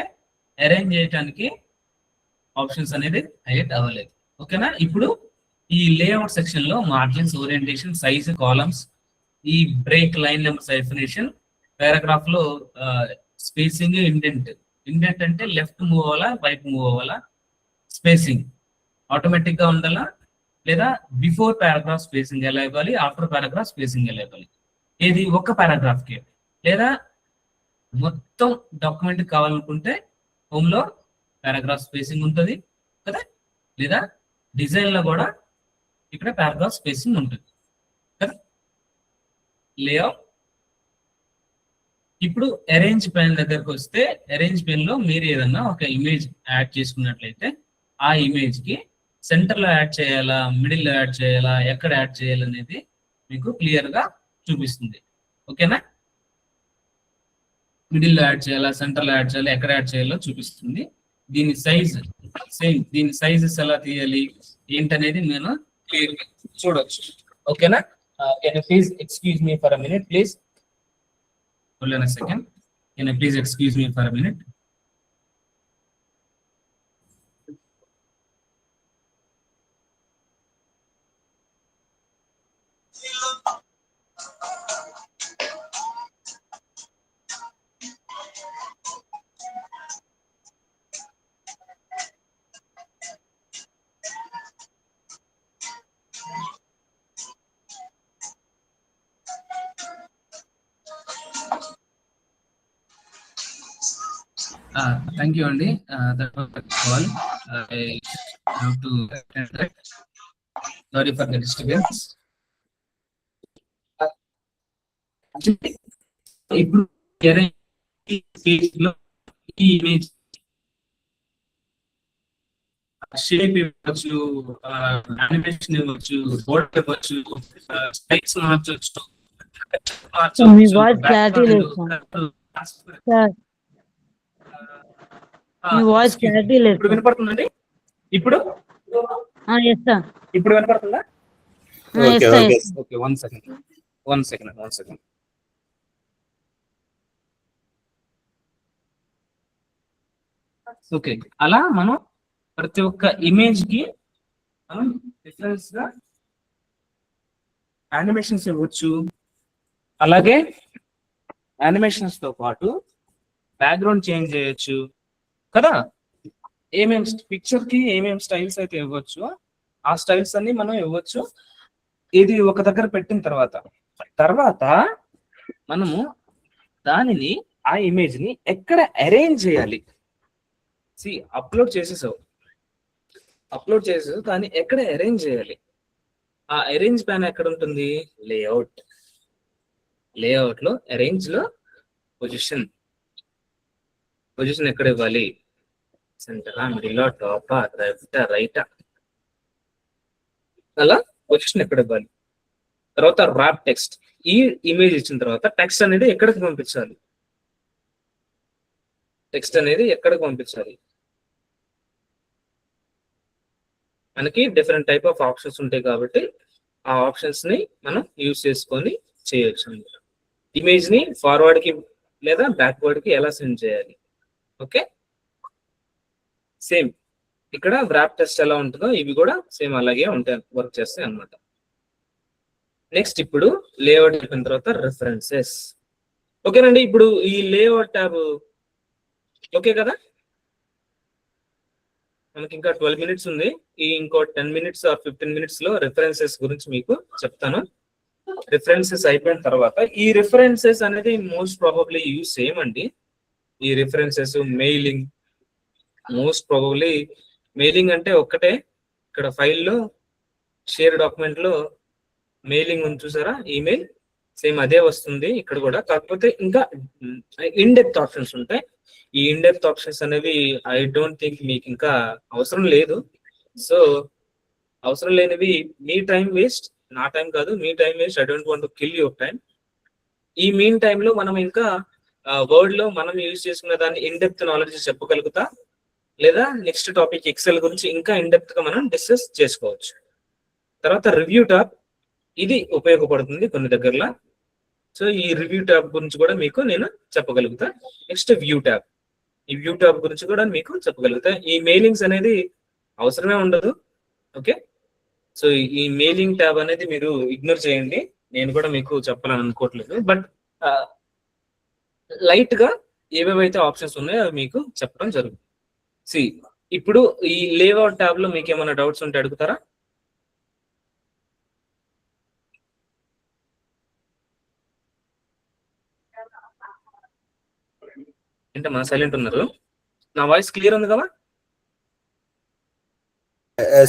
అరేంజ్ చేయడానికి ఆప్షన్స్ అనేది హైలైట్ అవ్వలేదు. ఓకేనా. ఇప్పుడు ఈ లేఅవుట్ సెక్షన్ లో మార్జిన్స్, ఓరియంటేషన్, సైజ్, కాలమ్స్, ఈ break, line numbers, definition, paragraph లో స్పేసింగ్, ఇండెంట్ అంటే లెఫ్ట్ మూవ్ అవ్వాలా, రైట్ మూవ్ అవ్వాలా, స్పేసింగ్ ఆటోమేటిక్ గా ఉండాలా, లేదా బిఫోర్ పారాగ్రాఫ్ స్పేసింగ్ ఎలా ఇవ్వాలి, ఆఫ్టర్ పారాగ్రాఫ్ స్పేసింగ్ ఎలా ఇవ్వాలి, ఏది ఒక పారాగ్రాఫ్ కి, లేదా మొత్తం డాక్యుమెంట్ కావాలనుకుంటే హోమ్ లో పారాగ్రాఫ్ స్పేసింగ్ ఉంటుంది కదా, లేదా డిజైన్ లో కూడా ఇక్కడ పారాగ్రాఫ్ స్పేసింగ్ ఉంటుంది కదా. లేఅవుట్. ఇప్పుడు అరేంజ్ పెయిన్ దగ్గరకు వస్తే అరేంజ్ పెయిన్ లో మీరు ఏదన్నా ఒక ఇమేజ్ యాడ్ చేసుకున్నట్లయితే ఆ ఇమేజ్ కి సెంటర్ లో యాడ్ చేయాలా, మిడిల్ లో యాడ్ చేయాలా, ఎక్కడ యాడ్ చేయాలనేది మీకు క్లియర్ గా చూపిస్తుంది. ఓకేనా. మిడిల్ లో యాడ్ చేయాలా, సెంటర్ లో యాడ్ చేయాలా, ఎక్కడ యాడ్ చేయాలో చూపిస్తుంది. దీని సైజ్ సేమ్, దీని సైజెస్ ఎలా తీయాలి ఏంటనేది నేను క్లియర్ గా చూడొచ్చు. ఓకేనా. Can you please excuse me for a minute, please? Hold on a second. Can you please excuse me for a minute? Thank you, Andy. That was the call. I have to attend that. Sorry for the disturbance. ఇప్పుడు ఈ image shape ఇవ్వచ్చు, animation ఇవ్వచ్చు, board ఇవ్వచ్చు, slides మార్చవచ్చు. మీ voice clarity లేదు sir. మీ voice clarity లేదు. ఇప్పుడు వినపడుతుందండి? ఇప్పుడు ఎస్ సార్. ఇప్పుడు వినపడుతుందా? Okay, one second. ఓకే, అలా మనం ప్రతి ఒక్క ఇమేజ్ కి మనం డిఫరెన్స్ గా యానిమేషన్స్ ఇవ్వచ్చు. అలాగే యానిమేషన్స్ తో పాటు బ్యాక్గ్రౌండ్ చేంజ్ చేయొచ్చు కదా. పిక్చర్ కి ఏమేమి స్టైల్స్ అయితే ఇవ్వచ్చు, ఆ స్టైల్స్ అన్ని మనం ఇవ్వచ్చు. ఇది ఒక దగ్గర పెట్టిన తర్వాత మనము దానిని, ఆ ఇమేజ్ ని ఎక్కడ అరేంజ్ చేయాలి. అప్లోడ్ చేసేసావు, దాన్ని ఎక్కడ అరేంజ్ చేయాలి. ఆ అరేంజ్ ప్యాన్ ఎక్కడ ఉంటుంది? లేఅవుట్ లో అరేంజ్ లో పొజిషన్ ఎక్కడ ఇవ్వాలి? సెంటరా, మిడిల్, టాప్, లెఫ్ట్, రైట్, అలా పొజిషన్ ఎక్కడ ఇవ్వాలి. తర్వాత ర్యాప్ టెక్స్ట్. ఈ ఇమేజ్ ఇచ్చిన తర్వాత టెక్స్ట్ అనేది ఎక్కడికి పంపించాలి? మనకి డిఫరెంట్ టైప్ ఆఫ్ ఆప్షన్స్ ఉంటాయి కాబట్టి ఆ ఆప్షన్స్ ని మనం యూజ్ చేసుకొని చేయొచ్చు. ఇమేజ్ ని ఫార్వర్డ్ కి లేదా బ్యాక్వర్డ్ కి ఎలా సెండ్ చేయాలి. ఓకే, సేమ్ ఇక్కడ ర్యాప్ టెస్ట్ ఎలా ఉంటుందో ఇవి కూడా సేమ్ అలాగే ఉంటాయి, వర్క్ చేస్తాయి అన్నమాట. నెక్స్ట్ ఇప్పుడు లేఅవుట్ అయిపోయిన తర్వాత రిఫరెన్సెస్. ఓకేనండి, ఇప్పుడు ఈ లేఅవుట్ ట్యాబ్ ఓకే కదా. మనకి ఇంకా 12 minutes ఉంది. ఇంకో 10 minutes ఆర్ 15 minutes లో రిఫరెన్సెస్ గురించి మీకు చెప్తాను. రిఫరెన్సెస్ అయిపోయిన తర్వాత ఈ రిఫరెన్సెస్ అనేది మోస్ట్ ప్రాబబ్లీ యూజ్ చేయమండి. ఈ references mailing, most probably mailing అంటే ఒక్కటే. ఇక్కడ ఫైల్లో షేర్ డాక్యుమెంట్ లో మెయిలింగ్ ఉంది చూసారా, ఈమెయిల్, సేమ్ అదే వస్తుంది ఇక్కడ కూడా. కాకపోతే ఇంకా ఇన్ డెప్త్ ఆప్షన్స్ ఉంటాయి. ఈ ఇన్ డెప్త్ ఆప్షన్స్ అనేవి ఐ డోంట్ థింక్ మీకు ఇంకా అవసరం లేదు. సో అవసరం లేనివి మీ టైం వేస్ట్, నా టైం కాదు, మీ time waste. I don't want to kill your time. ఈ మీన్ టైమ్ లో మనం ఇంకా వర్డ్ లో మనం యూజ్ చేసుకున్న దాన్ని ఇన్ డెప్త్ నాలెడ్జ్ చెప్పగలుగుతా, లేదా నెక్స్ట్ టాపిక్ ఎక్సెల్ గురించి ఇంకా ఇన్ డెప్త్ గా మనం డిస్కస్ చేసుకోవచ్చు. తర్వాత రివ్యూ ట్యాబ్, ఇది ఉపయోగపడుతుంది కొన్ని దగ్గరలో. సో ఈ రివ్యూ ట్యాబ్ గురించి కూడా మీకు నేను చెప్పగలుగుతా. నెక్స్ట్ వ్యూ ట్యాబ్, ఈ వ్యూ ట్యాబ్ గురించి కూడా మీకు చెప్పగలుగుతా. ఈ మెయిలింగ్స్ అనేది అవసరమే ఉండదు. ఓకే, సో ఈ మెయిలింగ్ ట్యాబ్ అనేది మీరు ఇగ్నోర్ చేయండి, నేను కూడా మీకు చెప్పాలని అనుకోవట్లేదు. బట్ లైట్ గా ఏవేవైతే ఆప్షన్స్ ఉన్నాయో అవి మీకు చెప్పడం జరుగుతుంది. ఇప్పుడు ఈ లేఅవుట్ ట్యాబ్ లో మీకు ఏమైనా డౌట్స్ ఉంటే అడుగుతారా? ఏంటమ్మా సైలెంట్ ఉన్నారు? నా వాయిస్ క్లియర్ ఉంది కదా?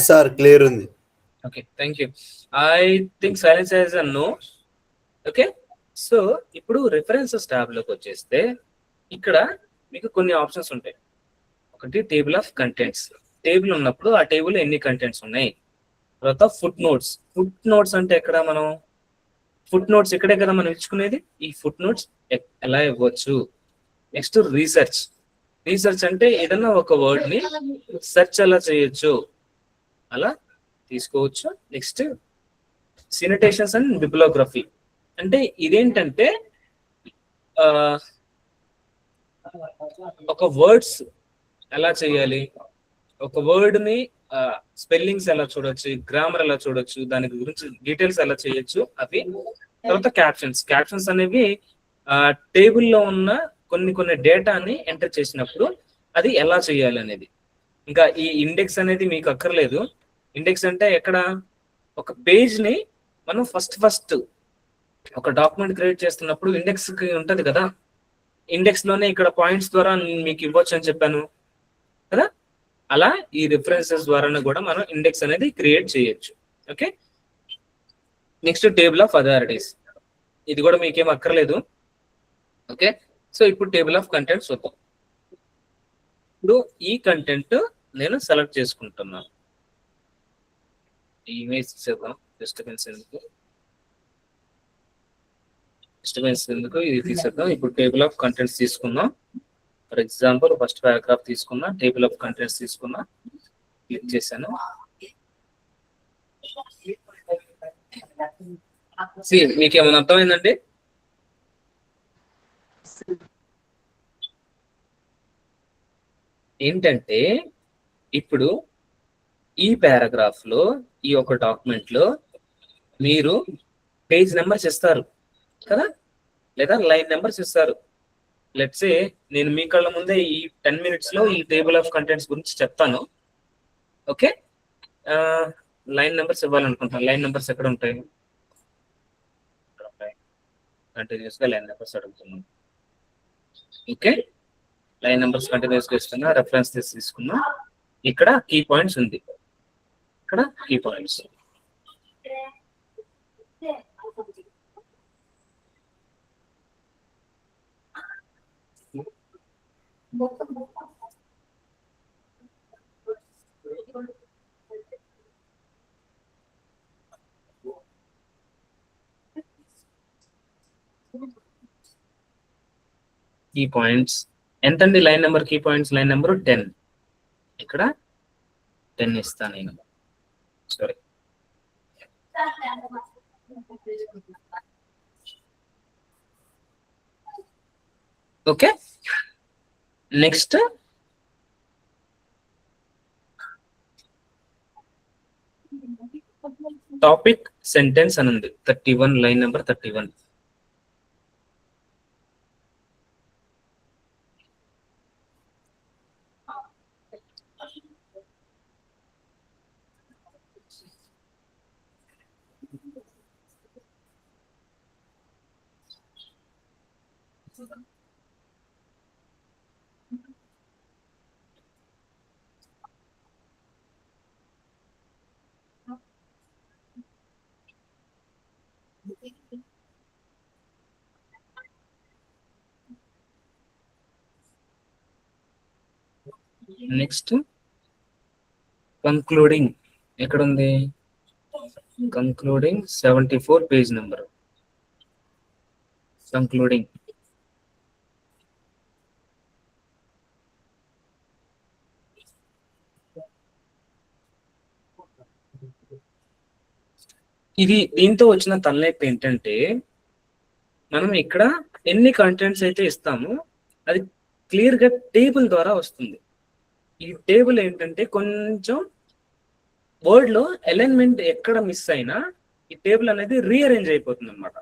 సార్ క్లియర్ ఉంది. Okay, thank you. I think silence as a no. Okay, so ఇప్పుడు రిఫరెన్సెస్ ట్యాబ్ లోకి వచ్చేస్తే ఇక్కడ మీకు కొన్ని ఆప్షన్స్ ఉంటాయి. ఒకటి టేబుల్ ఆఫ్ కంటెంట్స్. టేబుల్ ఉన్నప్పుడు ఆ టేబుల్ ఎన్ని కంటెంట్స్ ఉన్నాయి. తర్వాత ఫుట్ నోట్స్ అంటే ఎక్కడ మనం ఫుట్ నోట్స్ ఇక్కడే కదా మనం ఇచ్చుకునేది. ఈ ఫుట్ నోట్స్ ఎలా ఇవ్వచ్చు. నెక్స్ట్ రీసెర్చ్ అంటే ఏదన్నా ఒక వర్డ్ ని సెర్చ్ ఎలా చేయొచ్చు, అలా తీసుకోవచ్చు. నెక్స్ట్ సినటేషన్స్ అండ్ బిబ్లియోగ్రఫీ అంటే ఇదేంటంటే ఒక వర్డ్స్ ఎలా చేయాలి, ఒక వర్డ్ ని స్పెల్లింగ్స్ ఎలా చూడొచ్చు, గ్రామర్ ఎలా చూడొచ్చు, దాని గురించి డీటెయిల్స్ ఎలా చేయొచ్చు అవి. తర్వాత క్యాప్షన్స్ అనేవి టేబుల్లో ఉన్న కొన్ని డేటాని ఎంటర్ చేసినప్పుడు అది ఎలా చేయాలి అనేది. ఇంకా ఈ ఇండెక్స్ అనేది మీకు అక్కర్లేదు. ఇండెక్స్ అంటే ఎక్కడ ఒక పేజ్ ని మనం ఫస్ట్ ఒక డాక్యుమెంట్ క్రియేట్ చేస్తున్నప్పుడు ఇండెక్స్ ఉంటది కదా, ఇండెక్స్ లోనే ఇక్కడ పాయింట్స్ ద్వారా మీకు ఇవ్వచ్చు అని చెప్పాను కదా, అలా ఈ రిఫరెన్సెస్ ద్వారా కూడా మనం ఇండెక్స్ అనేది క్రియేట్ చేయొచ్చు. Okay, next table of authorities, ఇది కూడా మీకేం అక్కర్లేదు. ఓకే, సో ఇప్పుడు టేబుల్ ఆఫ్ కంటెంట్స్ చూద్దాం. ఇప్పుడు ఈ కంటెంట్ నేను సెలెక్ట్ చేసుకుంటున్నాను. ఈ ఇమేజ్ తీసేద్దాం, డిస్టర్బెన్స్ ఎందుకు ఇది తీసేద్దాం. ఇప్పుడు టేబుల్ ఆఫ్ కంటెంట్స్ తీసుకుందాం. ఫర్ ఎగ్జాంపుల్ ఫస్ట్ పారాగ్రాఫ్ తీసుకున్నా, టేబుల్ ఆఫ్ కంటెంట్స్ తీసుకున్నా, క్లిక్ చేశాను. మీకు ఏమైనా అర్థమైందండి? ఏంటంటే ఇప్పుడు ఈ పారాగ్రాఫ్ లో ఈ ఒక డాక్యుమెంట్ లో మీరు పేజ్ నెంబర్స్ ఇస్తారు కదా, లేదా లైన్ నెంబర్స్ ఇస్తారు. లెట్స్ సే నేను మీ కళ్ళ ముందే ఈ 10 minutes లో ఈ టేబుల్ ఆఫ్ కంటెంట్స్ గురించి చెప్తాను. ఓకే, లైన్ నెంబర్స్ ఇవ్వాలనుకుంటున్నాను. లైన్ నెంబర్స్ ఎక్కడ ఉంటాయి? కంటిన్యూస్ గా లైన్ నెంబర్స్ అడుగుతున్నాను. ఓకే, లైన్ నెంబర్స్ కంటిన్యూస్ గా ఇస్తున్నా. రెఫరెన్స్ తీసుకున్నా. ఇక్కడ కీ పాయింట్స్ ఉంది, ఇక్కడ కీ పాయింట్స్. కీ పాయింట్స్ ఎంతండి? Line number key points line number 10. ఇక్కడ 10 ఇస్తాను నేను. Sorry, okay. Next topic sentence అని ఉంది, 31, లైన్ నెంబర్ 31. నెక్స్ట్ కంక్లూడింగ్ ఎక్కడ ఉంది? Concluding 74 page number. కంక్లూడింగ్ ఇది దీంతో వచ్చిన తలనొప్పి ఏంటంటే మనం ఇక్కడ ఎన్ని కంటెంట్స్ అయితే ఇస్తామో అది క్లియర్ గా టేబుల్ ద్వారా వస్తుంది. ఈ టేబుల్ ఏంటంటే కొంచెం వర్డ్ లో అలైన్మెంట్ ఎక్కడ మిస్ అయినా ఈ టేబుల్ అనేది రీఅరేంజ్ అయిపోతుంది అనమాట.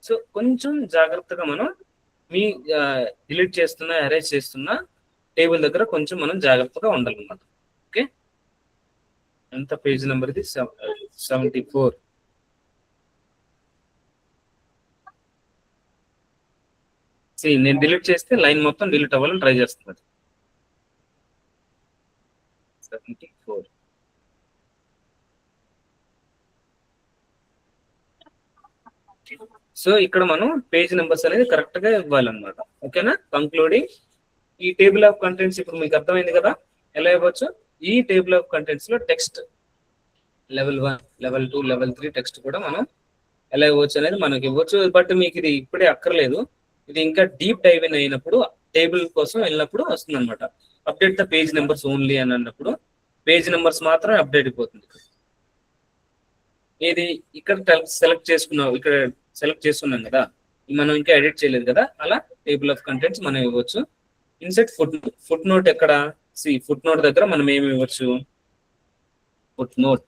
సో కొంచెం జాగ్రత్తగా మనం మీ డిలీట్ చేస్తున్నా అరేంజ్ చేస్తున్నా టేబుల్ దగ్గర కొంచెం మనం జాగ్రత్తగా ఉండాలన్నమాట. ఓకే, ఎంత పేజ్ నెంబర్ ఇది? 74. నేను డిలీట్ చేస్తే లైన్ మొత్తం డిలీట్ అవ్వాలని ట్రై చేస్తుంది. 74. సో ఇక్కడ మనం పేజ్ నెంబర్స్ అనేది కరెక్ట్ గా ఇవ్వాలన్నమాట. ఓకేనా? కంక్లూడింగ్ ఈ టేబుల్ ఆఫ్ కంటెంట్స్ ఇప్పుడు మీకు అర్థమైంది కదా ఎలా ఇవ్వచ్చు. ఈ టేబుల్ ఆఫ్ కంటెంట్స్ లో text level 1, level 2, level 3 text కూడా మనం ఎలా ఇవ్వచ్చు అనేది మనకి ఇవ్వచ్చు. బట్ మీకు ఇది ఇప్పుడే అక్కర్లేదు, ఇది ఇంకా డీప్ డైవ్ ఇన్ అయినప్పుడు టేబుల్ కోసం వెళ్ళినప్పుడు వస్తుంది అనమాట. Update the page numbers only అని అన్నప్పుడు పేజ్ నెంబర్స్ మాత్రం అప్డేట్ అయిపోతుంది. ఇది ఇక్కడ సెలెక్ట్ చేసుకున్నాం, ఇక్కడ సెలెక్ట్ చేసుకున్నాం కదా, మనం ఇంకా ఎడిట్ చేయలేదు కదా, అలా టేబుల్ ఆఫ్ కంటెంట్స్ మనం ఇవ్వచ్చు. ఇన్సెట్ ఫుట్ నోట్ ఎక్కడ, ఫుట్ నోట్ దగ్గర మనం ఏమి ఇవ్వచ్చు, ఫుట్ నోట్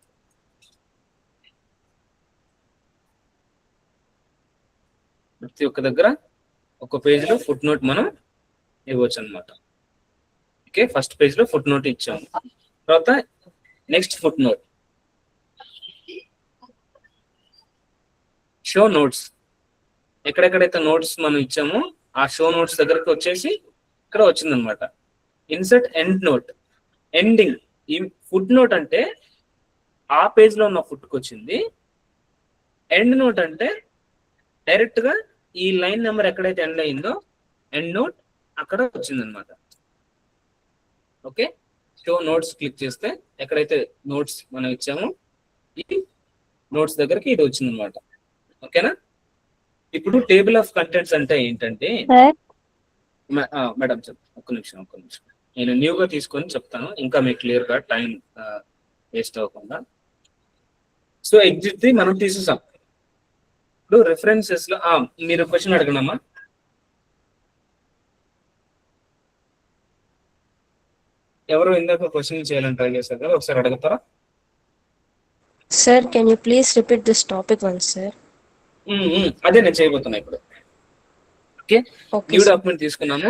ప్రతి ఒక్క దగ్గర ఒక పేజ్ లో ఫుట్ నోట్ మనం ఇవ్వచ్చు అనమాట. ఓకే, ఫస్ట్ పేజ్ లో ఫుట్ నోట్ ఇచ్చాము. తర్వాత next foot note, show notes. ఎక్కడెక్కడైతే నోట్స్ మనం ఇచ్చామో ఆ షో నోట్స్ దగ్గరకు వచ్చేసి ఇక్కడ వచ్చిందనమాట. Insert end note, ending. ఈ ఫుట్ నోట్ అంటే ఆ పేజ్ లో ఉన్న ఫుట్కి వచ్చింది. ఎండ్ నోట్ అంటే డైరెక్ట్ గా ఈ లైన్ నెంబర్ ఎక్కడైతే ఎండ్ అయిందో ఎండ్ నోట్ అక్కడ వచ్చిందనమాట. ఓకే, షో నోట్స్ క్లిక్ చేస్తే ఎక్కడైతే నోట్స్ మనం ఇచ్చామో ఈ నోట్స్ దగ్గరికి ఇది వచ్చిందనమాట. ఓకేనా. ఇప్పుడు టేబుల్ ఆఫ్ కంటెంట్స్ అంటే ఏంటంటే, మేడం ఒక్క నిమిషం నేను న్యూగా తీసుకొని చెప్తాను, ఇంకా మీకు క్లియర్ గా టైం వేస్ట్ అవ్వకుండా. సో ఎగ్జిట్ మనం తీసేసాం. ఇప్పుడు రిఫరెన్సెస్ లో మీరు క్వశ్చన్ అడగనమ్మా. ఎవరు ఇందాక క్వశ్చన్ చేయాలని ట్రై చేశారు కదా, ఒకసారి అడుగుతారా? Sir, can you please repeat this topic once, sir? అదే నేను చేయబోతున్నా ఇప్పుడు. ఓకే, న్యూ డాక్యుమెంట్ తీసుకున్నాము,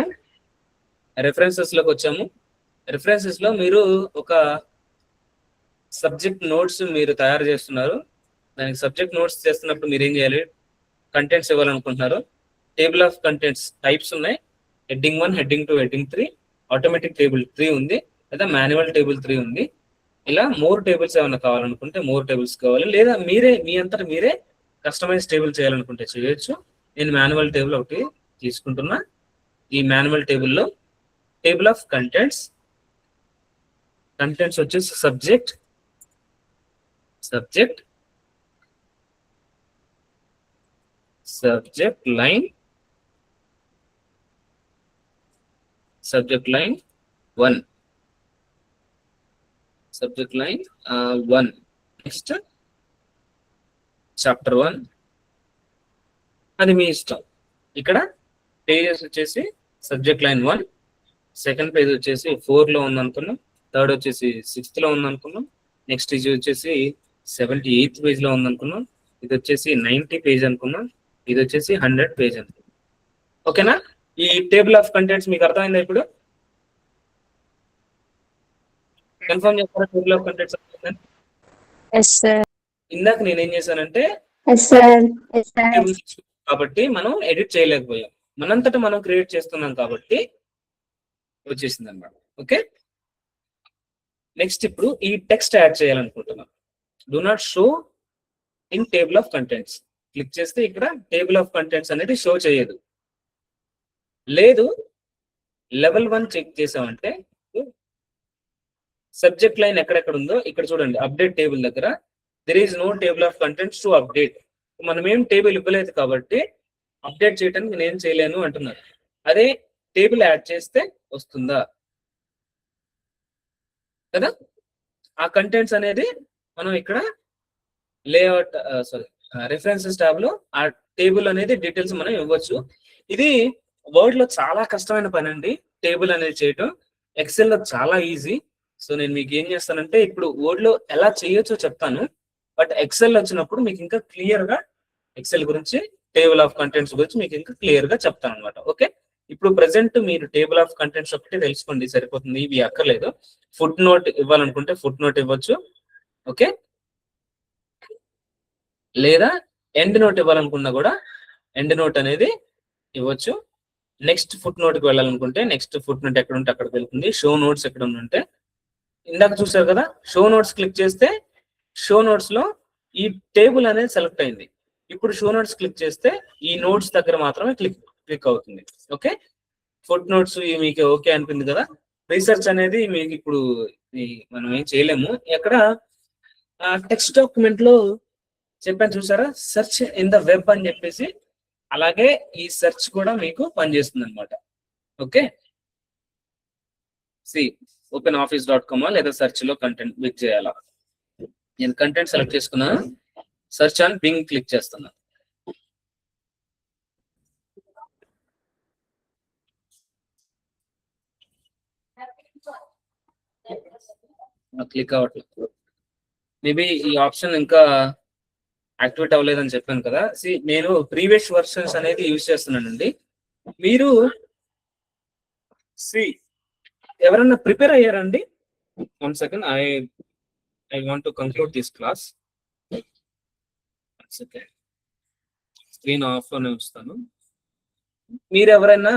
రెఫరెన్సెస్ లోకి వచ్చాము. రెఫరెన్సెస్ లో మీరు ఒక సబ్జెక్ట్ నోట్స్ మీరు తయారు చేస్తున్నారు. దానికి సబ్జెక్ట్ నోట్స్ చేస్తున్నప్పుడు మీరు ఏం చేయాలి, కంటెంట్స్ ఇవ్వాలనుకుంటున్నారు. టేబుల్ ఆఫ్ కంటెంట్స్ టైప్స్ ఉన్నాయి, heading 1, heading 2, heading 3, automatic table 3 ఉంది, లేదా మాన్యువల్ టేబుల్ 3 ఉంది. ఇలా మోర్ టేబుల్స్ ఏమైనా కావాలనుకుంటే మోర్ టేబుల్స్ కావాలి, లేదా మీరే మీ అంతటా మీరే కస్టమైజ్ టేబుల్ చేయాలనుకుంటే చేయొచ్చు. నేను మాన్యువల్ టేబుల్ ఒకటి తీసుకుంటున్నా. ఈ మాన్యువల్ టేబుల్లో టేబుల్ ఆఫ్ కంటెంట్స్ వచ్చేసి subject line 1, subject line 1, next chapter 1. అది మీ ఇష్టం. ఇక్కడ పేజెస్ వచ్చేసి సబ్జెక్ట్ లైన్ 1, సెకండ్ పేజ్ వచ్చేసి 4 లో ఉంది అనుకున్నాం, థర్డ్ వచ్చేసి 6th లో ఉంది అనుకున్నాం, నెక్స్ట్ ఇది వచ్చేసి 78th పేజ్ లో ఉంది అనుకున్నాం, ఇది వచ్చేసి 90 పేజ్ అనుకున్నాం, ఇది వచ్చేసి 100 పేజ్ అనుకున్నాం. ఓకేనా. ఈ టేబుల్ ఆఫ్ కంటెంట్స్ మీకు అర్థమైందా? ఇప్పుడు కన్ఫర్మ్ చేస్తారా table of contents? Yes, sir. ఇందాక నేనేం చేశానంటే కాబట్టి మనం ఎడిట్ చేయలేకపోయాం, మనంతటా మనం క్రియేట్ చేస్తున్నాం కాబట్టి వచ్చేసింది అనమాట. ఓకే, నెక్స్ట్ ఇప్పుడు ఈ టెక్స్ట్ యాడ్ చేయాలనుకుంటున్నాం. Do not show in table of contents click చేస్తే ఇక్కడ టేబుల్ ఆఫ్ కంటెంట్స్ అనేది షో చేయదు. లేదు, లెవెల్ 1 చెక్ చేసామంటే సబ్జెక్ట్ లైన్ ఎక్కడెక్కడ ఉందో ఇక్కడ చూడండి, అప్డేట్ టేబుల్ దగ్గర there is no table of contents to update. మనం ఏం టేబుల్ ఇవ్వలేదు కాబట్టి అప్డేట్ చేయడానికి నేను చేయలేను అంటున్నారు. అదే టేబుల్ యాడ్ చేస్తే వస్తుందా కదా. ఆ కంటెంట్స్ అనేది మనం ఇక్కడ లేఅవుట్ రిఫరెన్సెస్ ట్యాబ్ లో ఆ టేబుల్ అనేది డీటెయిల్స్ మనం ఇవ్వచ్చు. ఇది వర్డ్ లో చాలా కష్టమైన పని అండి, టేబుల్ అనేది చేయటం. ఎక్సెల్ లో చాలా ఈజీ. సో నేను మీకు ఏం చేస్తానంటే ఇప్పుడు వర్డ్ లో ఎలా చేయొచ్చో చెప్తాను, బట్ ఎక్సెల్ వచ్చినప్పుడు మీకు ఇంకా క్లియర్ గా ఎక్సెల్ గురించి, టేబుల్ ఆఫ్ కంటెంట్స్ గురించి మీకు ఇంకా క్లియర్ గా చెప్తాను అనమాట. ఓకే, ఇప్పుడు ప్రెసెంట్ మీరు టేబుల్ ఆఫ్ కంటెంట్స్ ఒకటి తెలుసుకోండి సరిపోతుంది, ఇవి అక్కర్లేదు. ఫుట్ నోట్ ఇవ్వాలనుకుంటే ఫుట్ నోట్ ఇవ్వచ్చు. ఓకే, లేదా ఎండ్ నోట్ ఇవ్వాలనుకున్నా కూడా ఎండ్ నోట్ అనేది ఇవ్వచ్చు. నెక్స్ట్ ఫుట్ నోట్ కి వెళ్ళాలనుకుంటే నెక్స్ట్ ఫుట్ నోట్ ఎక్కడ ఉంటే అక్కడికి వెళ్తుంది. షో నోట్స్ ఎక్కడ ఉంటే ఇందాక చూసారు కదా, షో నోట్స్ క్లిక్ చేస్తే షో నోట్స్ లో ఈ టేబుల్ అనేది సెలెక్ట్ అయింది. ఇప్పుడు షో నోట్స్ క్లిక్ చేస్తే ఈ నోట్స్ దగ్గర మాత్రమే క్లిక్ అవుతుంది. ఓకే, ఫుట్ నోట్స్ మీకు ఓకే అనిపింది కదా. రీసెర్చ్ అనేది మీకు ఇప్పుడు మనం ఏం చేయలేము. ఎక్కడ టెక్స్ట్ డాక్యుమెంట్ లో చెప్పాను చూసారా, సెర్చ్ ఇన్ ద వెబ్ అని చెప్పేసి, అలాగే ఈ సెర్చ్ కూడా మీకు పనిచేస్తుంది అనమాట. ఓకే, openoffice.com లేదా సెర్చ్ లో కంటెంట్ క్లిక్ చేయాలా. నేను కంటెంట్ సెలెక్ట్ చేసుకున్నాను. సెర్చ్ అండ్ బింగ్ క్లిక్ చేస్తున్నాను. క్లిక్ అవ్వట్లేదు. మేబీ ఈ ఆప్షన్ ఇంకా యాక్టివేట్ అవ్వలేదని చెప్పాను కదా. నేను ప్రీవియస్ వర్షన్స్ అనేది యూజ్ చేస్తున్నానండి. మీరు ఎవరన్నా ప్రిపేర్ అయ్యారండి? 1 second, I want to conclude this class. 1 second, screen off లోనే ఉంచుతాను. మీరు ఎవరైనా